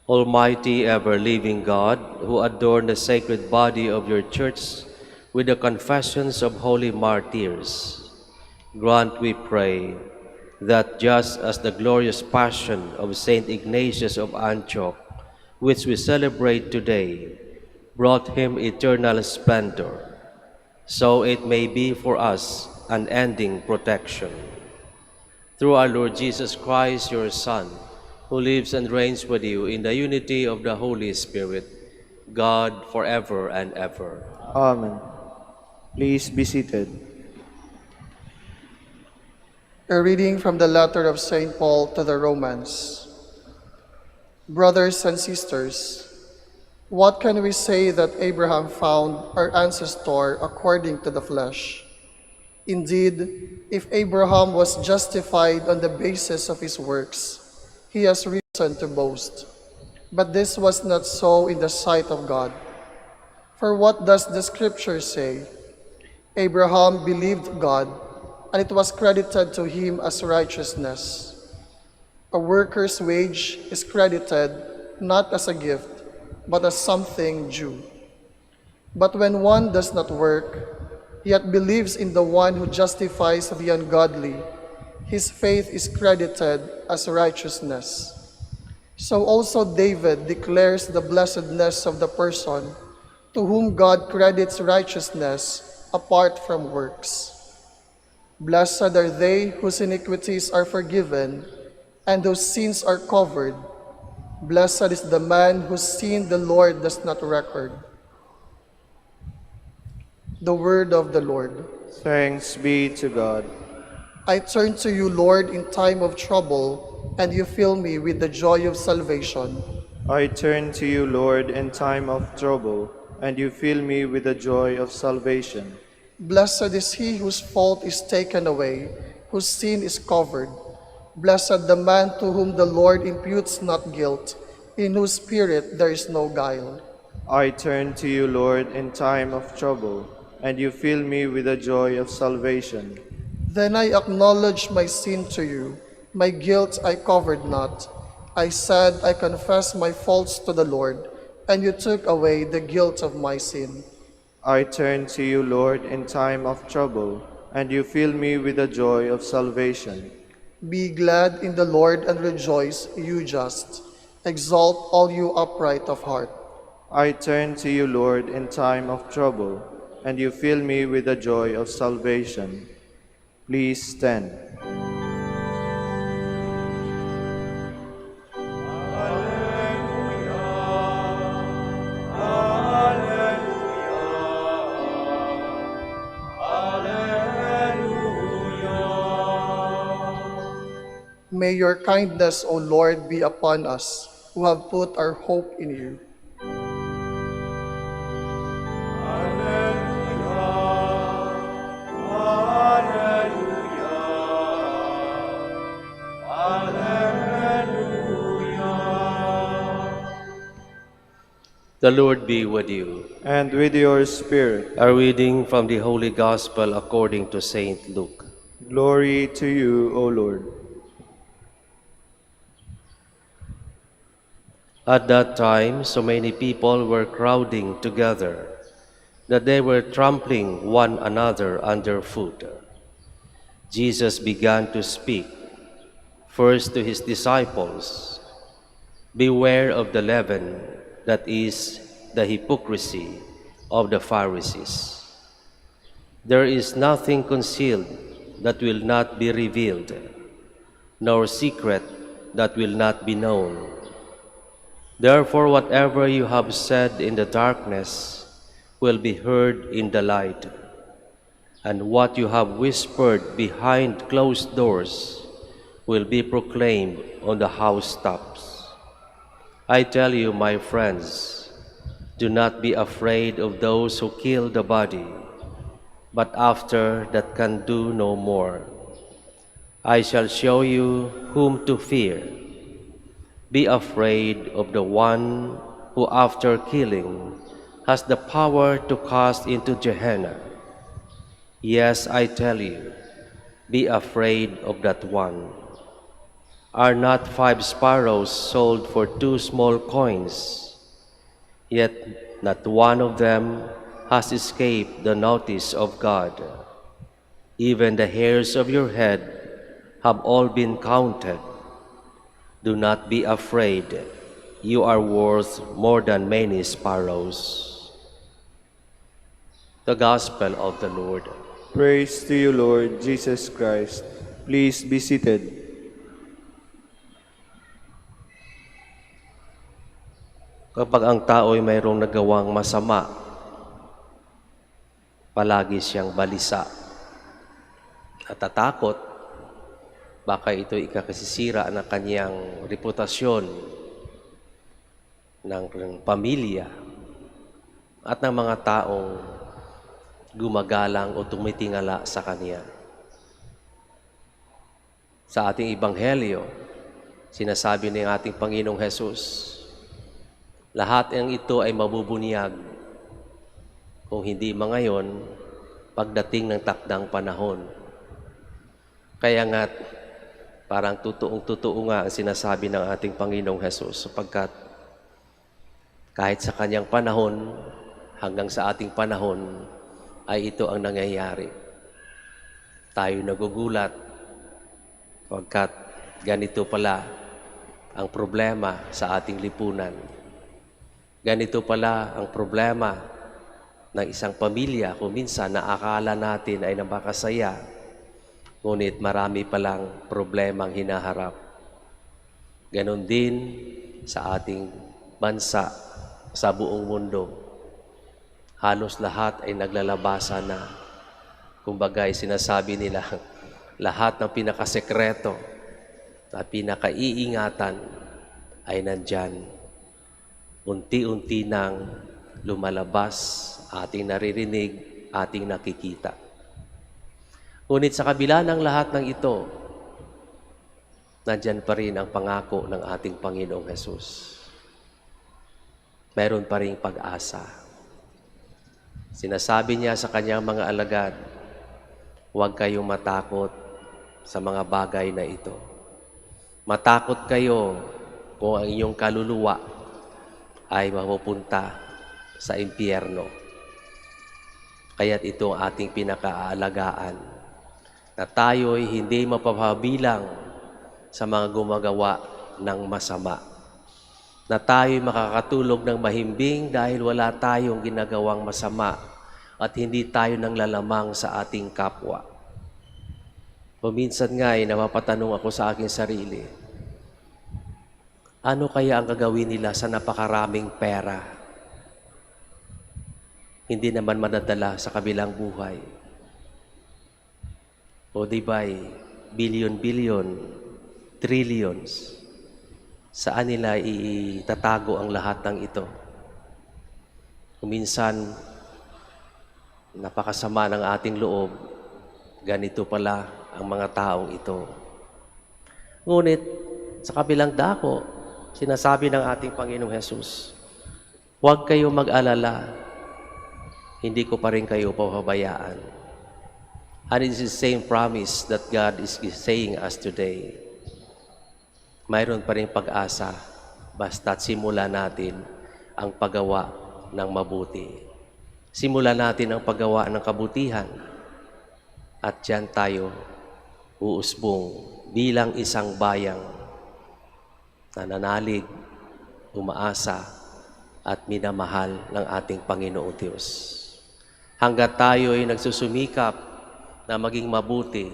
Almighty, ever-living God, who adorn the sacred body of your church with the confessions of holy martyrs, grant, we pray, that just as the glorious passion of Saint Ignatius of Antioch, which we celebrate today, brought him eternal splendor, so it may be for us unending protection. Through our Lord Jesus Christ, your Son, who lives and reigns with you in the unity of the Holy Spirit, God, forever and ever. Amen. Please be seated. A reading from the letter of St. Paul to the Romans. Brothers and sisters, what can we say that Abraham found our ancestor according to the flesh? Indeed, if Abraham was justified on the basis of his works, he has reason to boast. But this was not so in the sight of God. For what does the Scripture say? Abraham believed God, and it was credited to him as righteousness. A worker's wage is credited not as a gift, but as something due. But when one does not work, yet believes in the one who justifies the ungodly, his faith is credited as righteousness. So also David declares the blessedness of the person to whom God credits righteousness apart from works. Blessed are they whose iniquities are forgiven and whose sins are covered. Blessed is the man whose sin the Lord does not record. The word of the Lord. Thanks be to God. I turn to you, Lord, in time of trouble, and you fill me with the joy of salvation. I turn to you, Lord, in time of trouble, and you fill me with the joy of salvation. Blessed is he whose fault is taken away, whose sin is covered. Blessed the man to whom the Lord imputes not guilt, in whose spirit there is no guile. I turn to you, Lord, in time of trouble, and you fill me with the joy of salvation. Then I acknowledge my sin to you, my guilt I covered not. I said, I confess my faults to the Lord, and you took away the guilt of my sin. I turn to you, Lord, in time of trouble, and you fill me with the joy of salvation. Be glad in the Lord and rejoice, you just. Exalt all you upright of heart. I turn to you, Lord, in time of trouble, and you fill me with the joy of salvation. Please stand. May your kindness, O Lord, be upon us, who have put our hope in you. The Lord be with you. And with your spirit. A reading from the Holy Gospel according to Saint Luke. Glory to you, O Lord. At that time, so many people were crowding together that they were trampling one another underfoot. Jesus began to speak, first to his disciples, "Beware of the leaven, that is, the hypocrisy of the Pharisees. There is nothing concealed that will not be revealed, nor secret that will not be known. Therefore, whatever you have said in the darkness will be heard in the light, and what you have whispered behind closed doors will be proclaimed on the housetops. I tell you, my friends, do not be afraid of those who kill the body, but after that can do no more. I shall show you whom to fear. Be afraid of the one who, after killing, has the power to cast into Gehenna. Yes, I tell you, be afraid of that one. Are not 5 sparrows sold for 2 small coins? Yet not one of them has escaped the notice of God. Even the hairs of your head have all been counted. Do not be afraid. You are worth more than many sparrows." The Gospel of the Lord. Praise to you, Lord Jesus Christ. Please be seated. Kapag ang tao ay mayroong nagawang masama, palagi siyang balisa, natatakot, baka ito ikakasisira ng kanyang reputasyon ng pamilya at ng mga taong gumagalang o tumitingala sa Kanya. Sa ating Ebanghelyo, sinasabi ng ating Panginoong Hesus, lahat ng ito ay mabubunyag kung hindi ngayon, pagdating ng takdang panahon. Kaya nga, parang totoong-totoo nga ang sinasabi ng ating Panginoong Hesus, sapagkat kahit sa Kanyang panahon, hanggang sa ating panahon, ay ito ang nangyayari. Tayo nagugulat, sapagkat ganito pala ang problema sa ating lipunan. Ganito pala ang problema ng isang pamilya kung minsan naakala natin ay napakasaya, ngunit marami palang problemang hinaharap. Ganon din sa ating bansa, sa buong mundo. Halos lahat ay naglalabasan na. Kumbaga ay sinasabi nila, lahat ng pinakasekreto na pinakaiingatan ay nandyan. Unti-unti nang lumalabas, ating naririnig, ating nakikita. Ngunit sa kabila ng lahat ng ito, nandyan pa rin ang pangako ng ating Panginoong Hesus. Meron pa rin pag-asa. Sinasabi niya sa Kanyang mga alagad, huwag kayong matakot sa mga bagay na ito. Matakot kayo kung ang inyong kaluluwa ay mapupunta sa impyerno. Kaya't ito ang ating pinakaalagaan, na tayo'y hindi mapapabilang sa mga gumagawa ng masama. Na tayo'y makakatulog ng mahimbing dahil wala tayong ginagawang masama at hindi tayo nang lalamang sa ating kapwa. Paminsan nga ay napapatanong ako sa aking sarili, ano kaya ang gagawin nila sa napakaraming pera? Hindi naman madadala sa kabilang buhay. O di ba'y billion-billion, trillions, saan nila itatago ang lahat ng ito? Kuminsan, napakasama ng ating loob, ganito pala ang mga taong ito. Ngunit, sa kabilang dako, sinasabi ng ating Panginoong Hesus, huwag kayong mag-alala, hindi ko pa rin kayo pababayaan. And it is the same promise that God is saying us today. Mayroon pa rin pag-asa, basta't simulan natin ang paggawa ng mabuti. Simulan natin ang paggawa ng kabutihan, at diyan tayo uusbong bilang isang bayang nananalig, umaasa, at minamahal ng ating Panginoong Diyos. Hanggat tayo ay nagsusumikap na maging mabuti,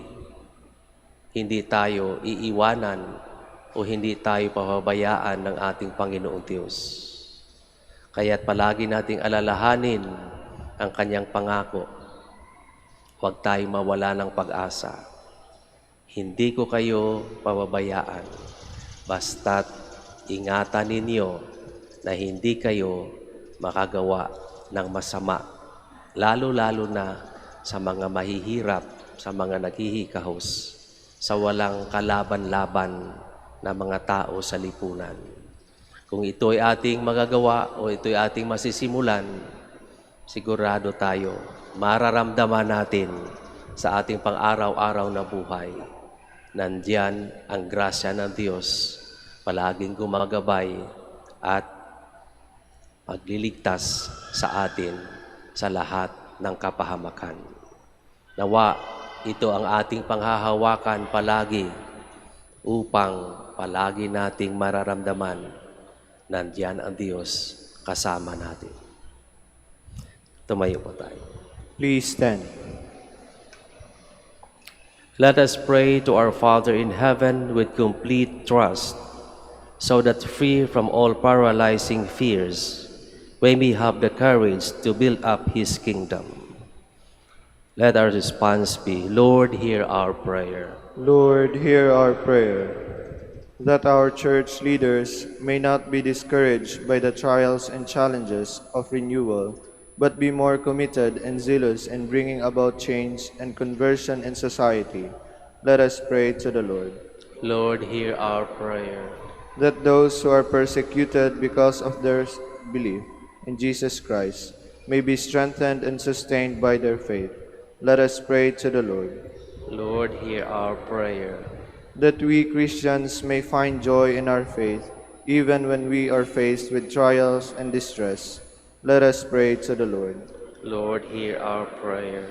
hindi tayo iiwanan o hindi tayo pababayaan ng ating Panginoong Diyos. Kaya't palagi nating alalahanin ang Kanyang pangako. Huwag tayong mawala ng pag-asa. Hindi ko kayo pababayaan, basta't ingatan ninyo na hindi kayo makagawa ng masama, lalo-lalo na sa mga mahihirap, sa mga naghihikahos, sa walang kalaban-laban na mga tao sa lipunan. Kung ito ay ating magagawa o ito ay ating masisimulan, sigurado tayo, mararamdaman natin sa ating pang-araw-araw na buhay. Nandiyan ang grasya ng Diyos, palaging gumagabay at magliligtas sa atin sa lahat ng kapahamakan. Nawa, ito ang ating panghahawakan palagi upang palagi nating mararamdaman nandiyan ang Diyos kasama natin. Tumayo po tayo. Please stand. Let us pray to our Father in heaven with complete trust, so that free from all paralyzing fears, we may have the courage to build up His kingdom. Let our response be, Lord, hear our prayer. Lord, hear our prayer, that our church leaders may not be discouraged by the trials and challenges of renewal, but be more committed and zealous in bringing about change and conversion in society. Let us pray to the Lord. Lord, hear our prayer. That those who are persecuted because of their belief in Jesus Christ may be strengthened and sustained by their faith. Let us pray to the Lord. Lord, hear our prayer. That we Christians may find joy in our faith, even when we are faced with trials and distress. Let us pray to the Lord. Lord, hear our prayer.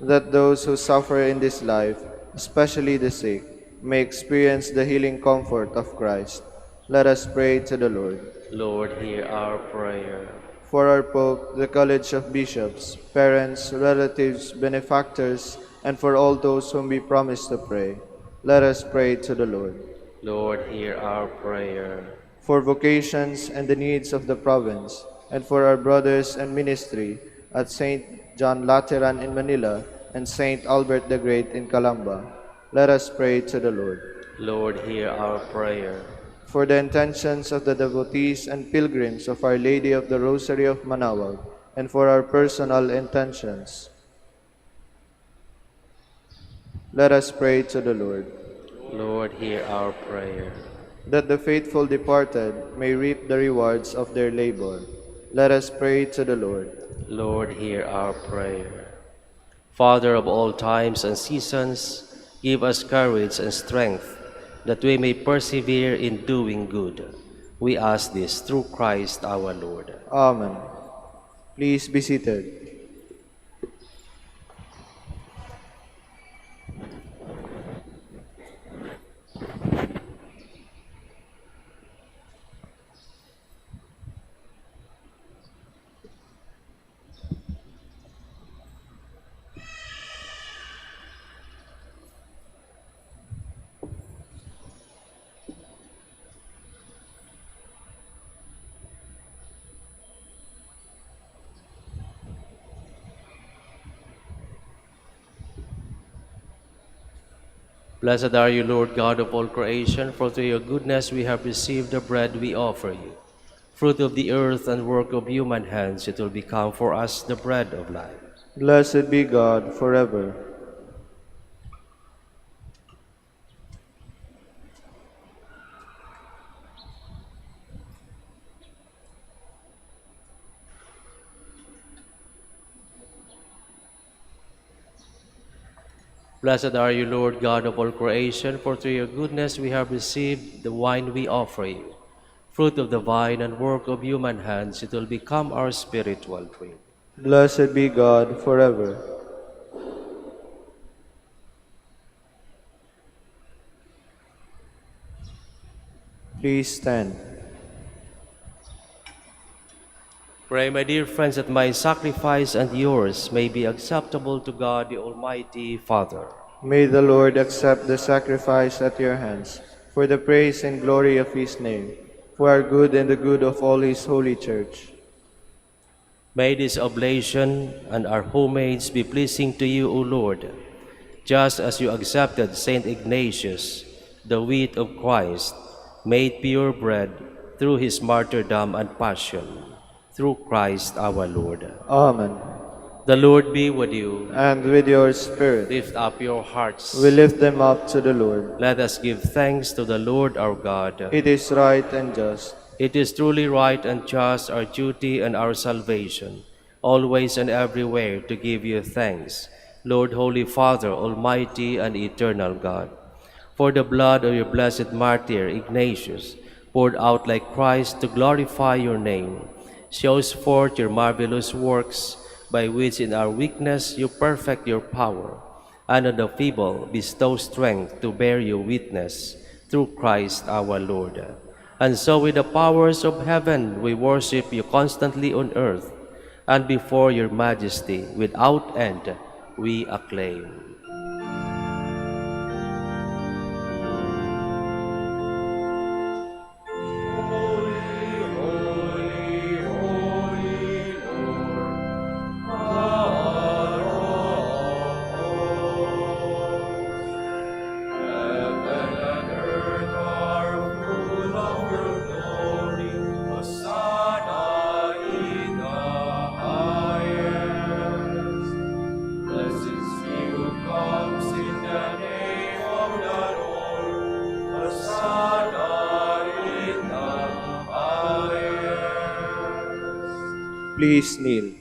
That those who suffer in this life, especially the sick, may experience the healing comfort of Christ. Let us pray to the Lord. Lord, hear our prayer. For our Pope, the College of Bishops, parents, relatives, benefactors, and for all those whom we promise to pray, let us pray to the Lord. Lord, hear our prayer. For vocations and the needs of the province, and for our brothers and ministry at St. John Lateran in Manila and St. Albert the Great in Calamba, let us pray to the Lord. Lord, hear our prayer. For the intentions of the devotees and pilgrims of Our Lady of the Rosary of Manaoag, and for our personal intentions, let us pray to the Lord. Lord, hear our prayer. That the faithful departed may reap the rewards of their labor, let us pray to the Lord. Lord, hear our prayer. Father of all times and seasons, give us courage and strength, that we may persevere in doing good. We ask this through Christ our Lord. Amen. Please be seated. Blessed are you, Lord God of all creation, for through your goodness we have received the bread we offer you. Fruit of the earth and work of human hands, it will become for us the bread of life. Blessed be God forever. Blessed are you, Lord God of all creation, for through your goodness we have received the wine we offer you. Fruit of the vine and work of human hands, it will become our spiritual drink. Blessed be God forever. Please stand. Pray, my dear friends, that my sacrifice and yours may be acceptable to God, the Almighty Father. May the Lord accept the sacrifice at your hands, for the praise and glory of his name, for our good and the good of all his holy church. May this oblation and our homage be pleasing to you, O Lord, just as you accepted Saint Ignatius, the wheat of Christ, made pure bread through his martyrdom and passion, through Christ our Lord. Amen. The Lord be with you. And with your spirit. Lift up your hearts. We lift them up to the Lord. Let us give thanks to the Lord our God. It is right and just. It is truly right and just, our duty and our salvation, always and everywhere to give you thanks, Lord, Holy Father, Almighty and eternal God. For the blood of your blessed martyr Ignatius, poured out like Christ to glorify your name, shows forth your marvelous works, by which in our weakness you perfect your power, and on the feeble bestow strength to bear your witness, through Christ our Lord. And so with the powers of heaven we worship you constantly on earth, and before your majesty without end we acclaim. Please kneel.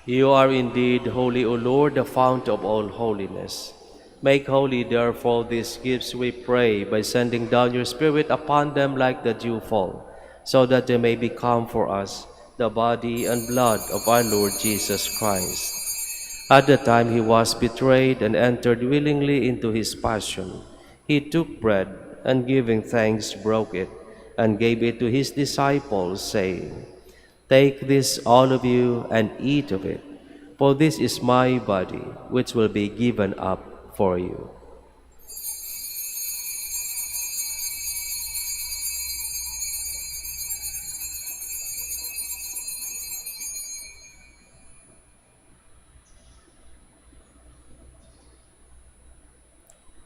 You are indeed holy, O Lord, the fount of all holiness. Make holy, therefore, these gifts, we pray, by sending down your Spirit upon them like the dewfall, so that they may become for us the body and blood of our Lord Jesus Christ. At the time he was betrayed and entered willingly into his passion, he took bread and giving thanks broke it and gave it to his disciples, saying, "Take this, all of you, and eat of it, for this is my body, which will be given up for you."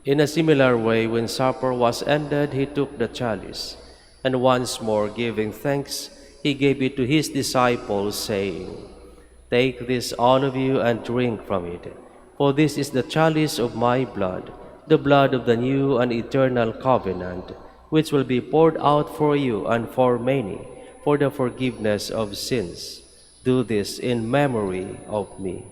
In a similar way, when supper was ended, he took the chalice, and once more giving thanks, he gave it to his disciples, saying, "Take this, all of you, and drink from it, for this is the chalice of my blood, the blood of the new and eternal covenant, which will be poured out for you and for many for the forgiveness of sins. Do this in memory of me."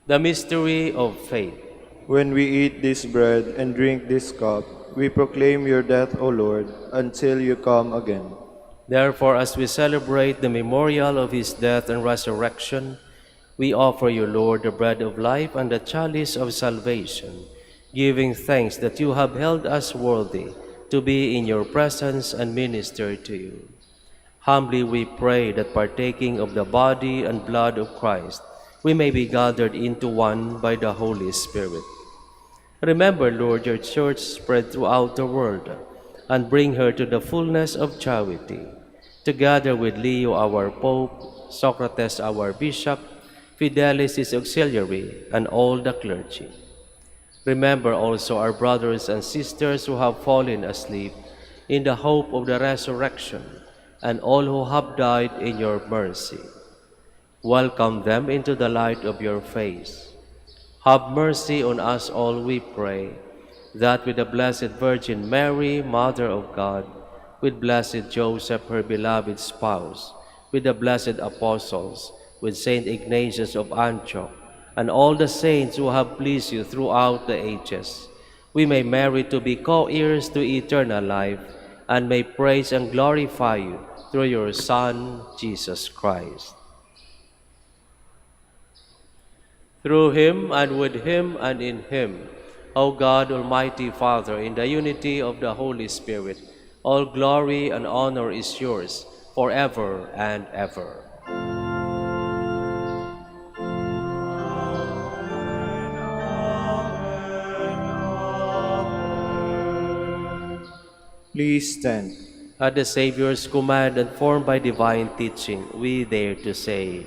The mystery of faith. When we eat this bread and drink this cup, we proclaim your death, O Lord, until you come again. Therefore, as we celebrate the memorial of his death and resurrection, we offer you, Lord, the bread of life and the chalice of salvation, giving thanks that you have held us worthy to be in your presence and minister to you. Humbly we pray that partaking of the body and blood of Christ, we may be gathered into one by the Holy Spirit. Remember, Lord, your church spread throughout the world, and bring her to the fullness of charity, together with Leo our Pope, Socrates our Bishop, Fidelis his auxiliary, and all the clergy. Remember also our brothers and sisters who have fallen asleep in the hope of the resurrection, and all who have died in your mercy. Welcome them into the light of your face. Have mercy on us all, we pray, that with the Blessed Virgin Mary, Mother of God, with blessed Joseph, her beloved spouse, with the blessed apostles, with Saint Ignatius of Antioch, and all the saints who have pleased you throughout the ages, we may merit to be co-heirs to eternal life, and may praise and glorify you through your Son, Jesus Christ. Through him, and with him, and in him, O God, Almighty Father, in the unity of the Holy Spirit, all glory and honor is yours forever and ever. Please stand. At the Savior's command and formed by divine teaching, we dare to say,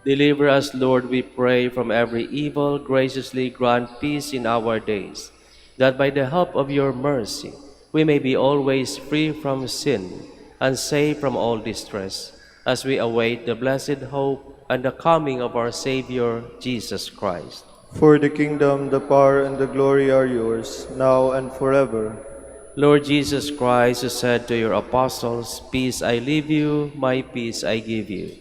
Deliver us, Lord, we pray, from every evil. Graciously grant peace in our days, that by the help of your mercy we may be always free from sin and safe from all distress, as we await the blessed hope and the coming of our Savior, Jesus Christ. For the kingdom, the power, and the glory are yours, now and forever. Lord Jesus Christ, who said to your apostles, "Peace I leave you, my peace I give you,"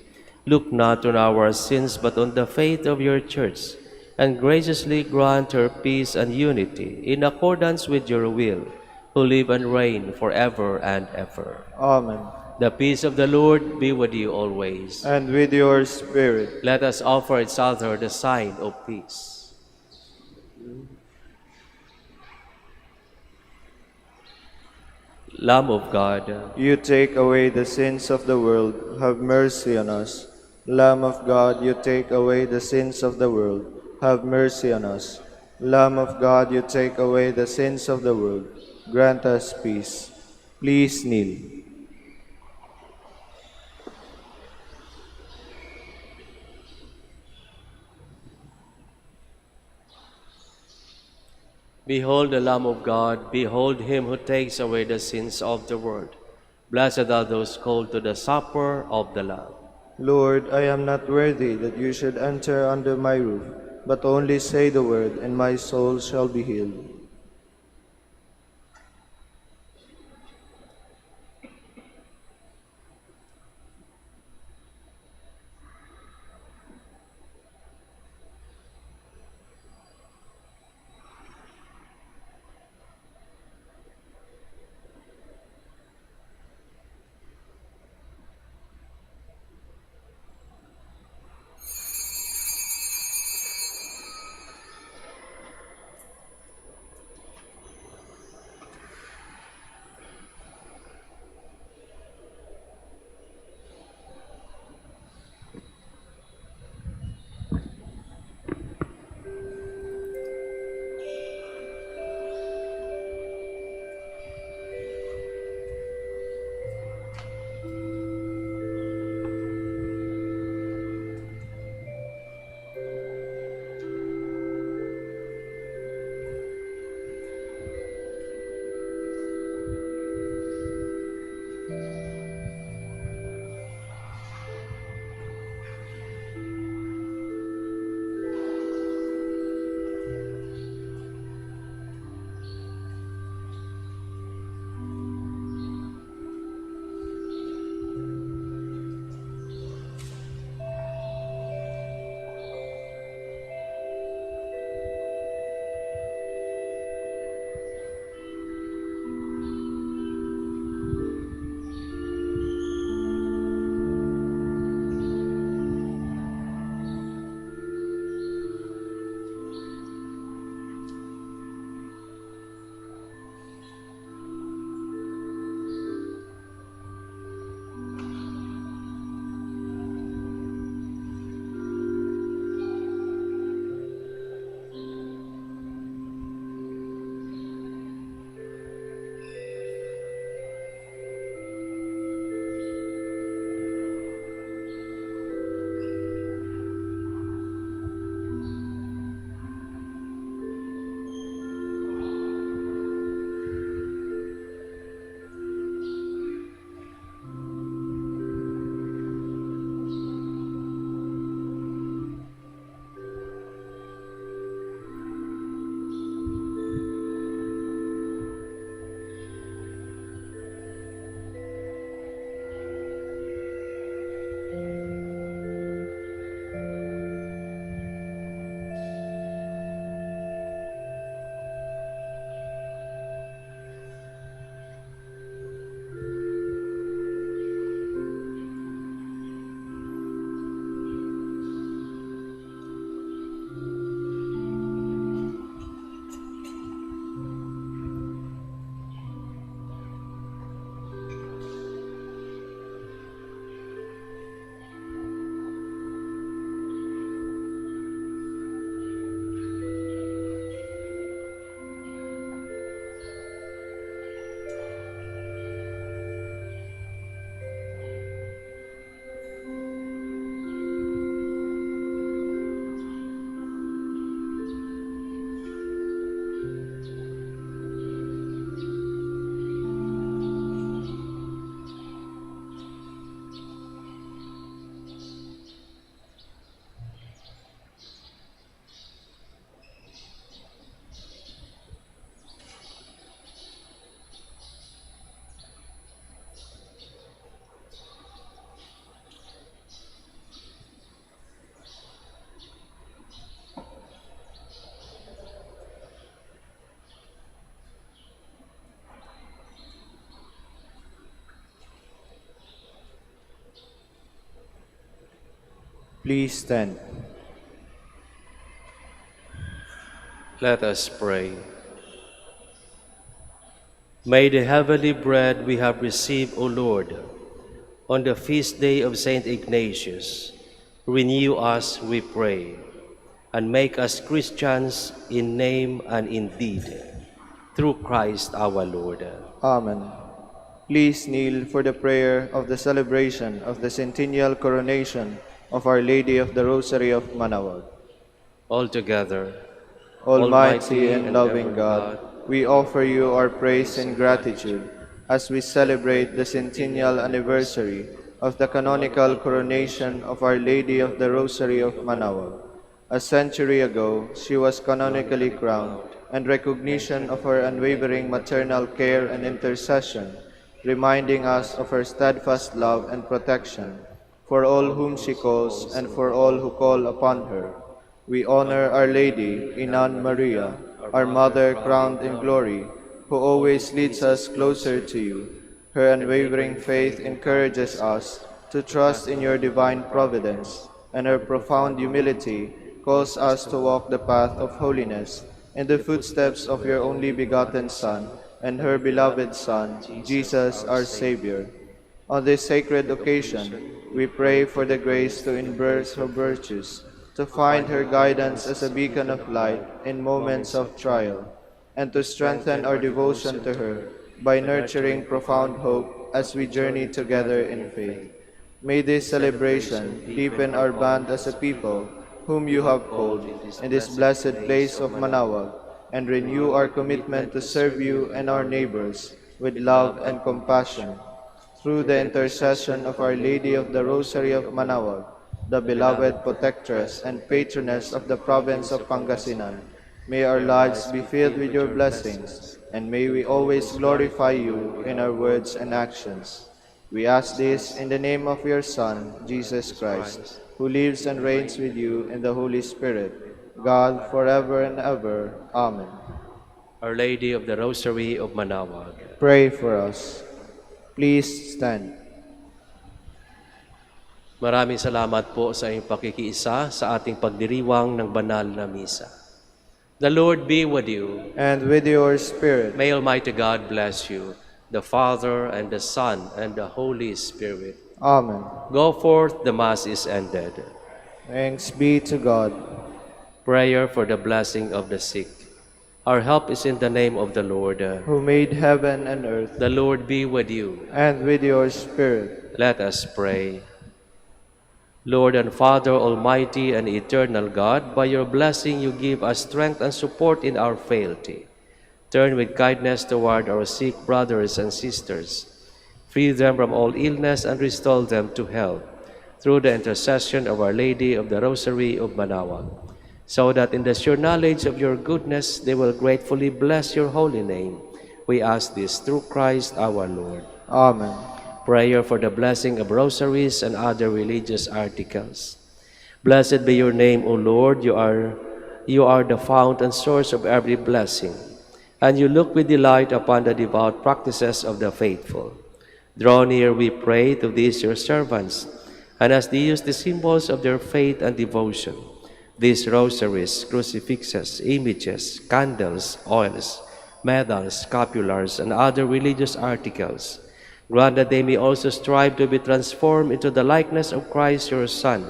look not on our sins, but on the faith of your church, and graciously grant her peace and unity in accordance with your will, who live and reign forever and ever. Amen. The peace of the Lord be with you always. And with your spirit. Let us offer each other the sign of peace. Lamb of God, You take away the sins of the world, have mercy on us. Lamb of God, you take away the sins of the world, have mercy on us. Lamb of God, you take away the sins of the world, grant us peace. Please kneel. behold the Lamb of God, behold him who takes away the sins of the world. Blessed are those called to the supper of the Lamb. Lord, I am not worthy that you should enter under my roof, but only say the word, and my soul shall be healed. Please stand. Let us pray. May the heavenly bread we have received, O Lord, on the feast day of Saint Ignatius, renew us, we pray, and make us Christians in name and in deed, through Christ our Lord. Amen. Please kneel for the prayer of the celebration of the centennial coronation of Our Lady of the Rosary of Manaoag. Altogether, Almighty and loving God, we offer you our praise and gratitude as we celebrate the centennial anniversary of the canonical coronation of Our Lady of the Rosary of Manaoag. A century ago, she was canonically crowned, and recognition of her unwavering maternal care and intercession, reminding us of her steadfast love and protection for all whom she calls and for all who call upon her. We honor Our Lady, Inan Maria, our Mother crowned in glory, who always leads us closer to you. Her unwavering faith encourages us to trust in your divine providence, and her profound humility calls us to walk the path of holiness in the footsteps of your only begotten Son and her beloved Son, Jesus our Savior. On this sacred occasion, we pray for the grace to embrace her virtues, to find her guidance as a beacon of light in moments of trial, and to strengthen our devotion to her by nurturing profound hope as we journey together in faith. May this celebration deepen our bond as a people whom you have called in this blessed place of Manaoag, and renew our commitment to serve you and our neighbors with love and compassion. Through the intercession of Our Lady of the Rosary of Manaoag, the beloved protectress and patroness of the province of Pangasinan, may our lives be filled with your blessings, and may we always glorify you in our words and actions. We ask this in the name of your Son, Jesus Christ, who lives and reigns with you in the Holy Spirit, God, forever and ever. Amen. Our Lady of the Rosary of Manaoag, Pray for us. Please stand. maraming salamat po sa inyong pakikiisa sa ating pagdiriwang ng banal na misa. The Lord be with you. And with your spirit. May Almighty God bless you, the Father and the Son and the Holy Spirit. Amen. Go forth, the Mass is ended. Thanks be to God. Prayer for the blessing of the sick. Our help is in the name of the Lord. Who made heaven and earth. The Lord be with you. And with your spirit. Let us pray. Lord and Father, Almighty and eternal God, by your blessing you give us strength and support in our frailty. Turn with kindness toward our sick brothers and sisters. Free them from all illness and restore them to health, through the intercession of Our Lady of the Rosary of Manaoag, so that in the sure knowledge of your goodness they will gratefully bless your holy name. We ask this through Christ our Lord. Amen. Prayer for the blessing of rosaries and other religious articles. Blessed be your name, O Lord. You are the fount and source of every blessing, and you look with delight upon the devout practices of the faithful. Draw near, we pray, to these your servants, and as they use the symbols of their faith and devotion, these rosaries, crucifixes, images, candles, oils, medals, scapulars, and other religious articles, grant that they may also strive to be transformed into the likeness of Christ your Son,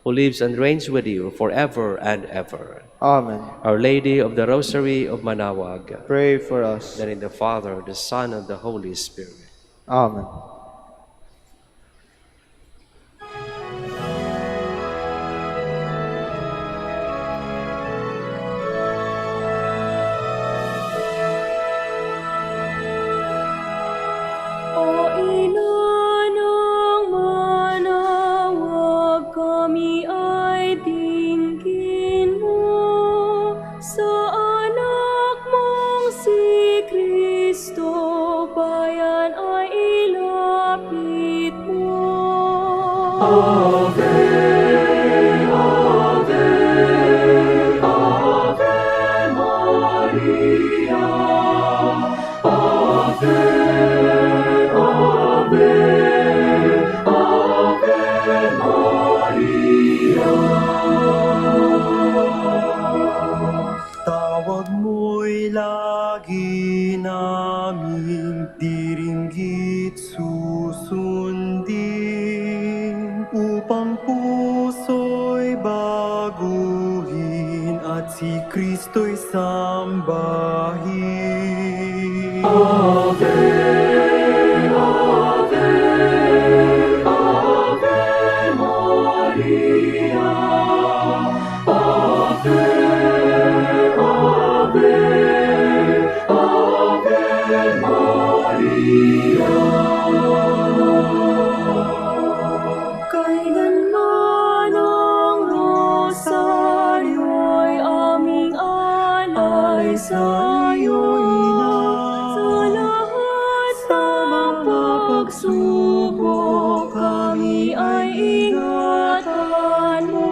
who lives and reigns with you forever and ever. Amen. Our Lady of the Rosary of Manaoag, Pray for us. that in the Father, the Son, and the Holy Spirit. Amen. O ina ng Manaoag, kami ay dinggin mo. Sa anak mong si Kristo, bayan ay ilan. at si Kristo'y sambahin. Kailanman ang rosaryo'y aming alay sa'yo, Ina. Sa lahat ng pagsubok, kami ay ingatan mo.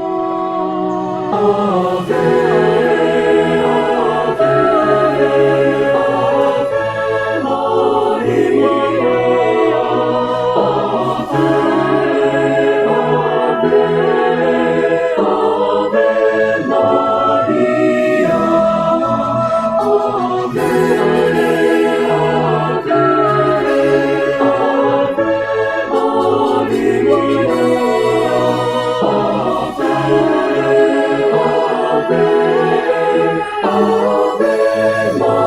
Ave Maria.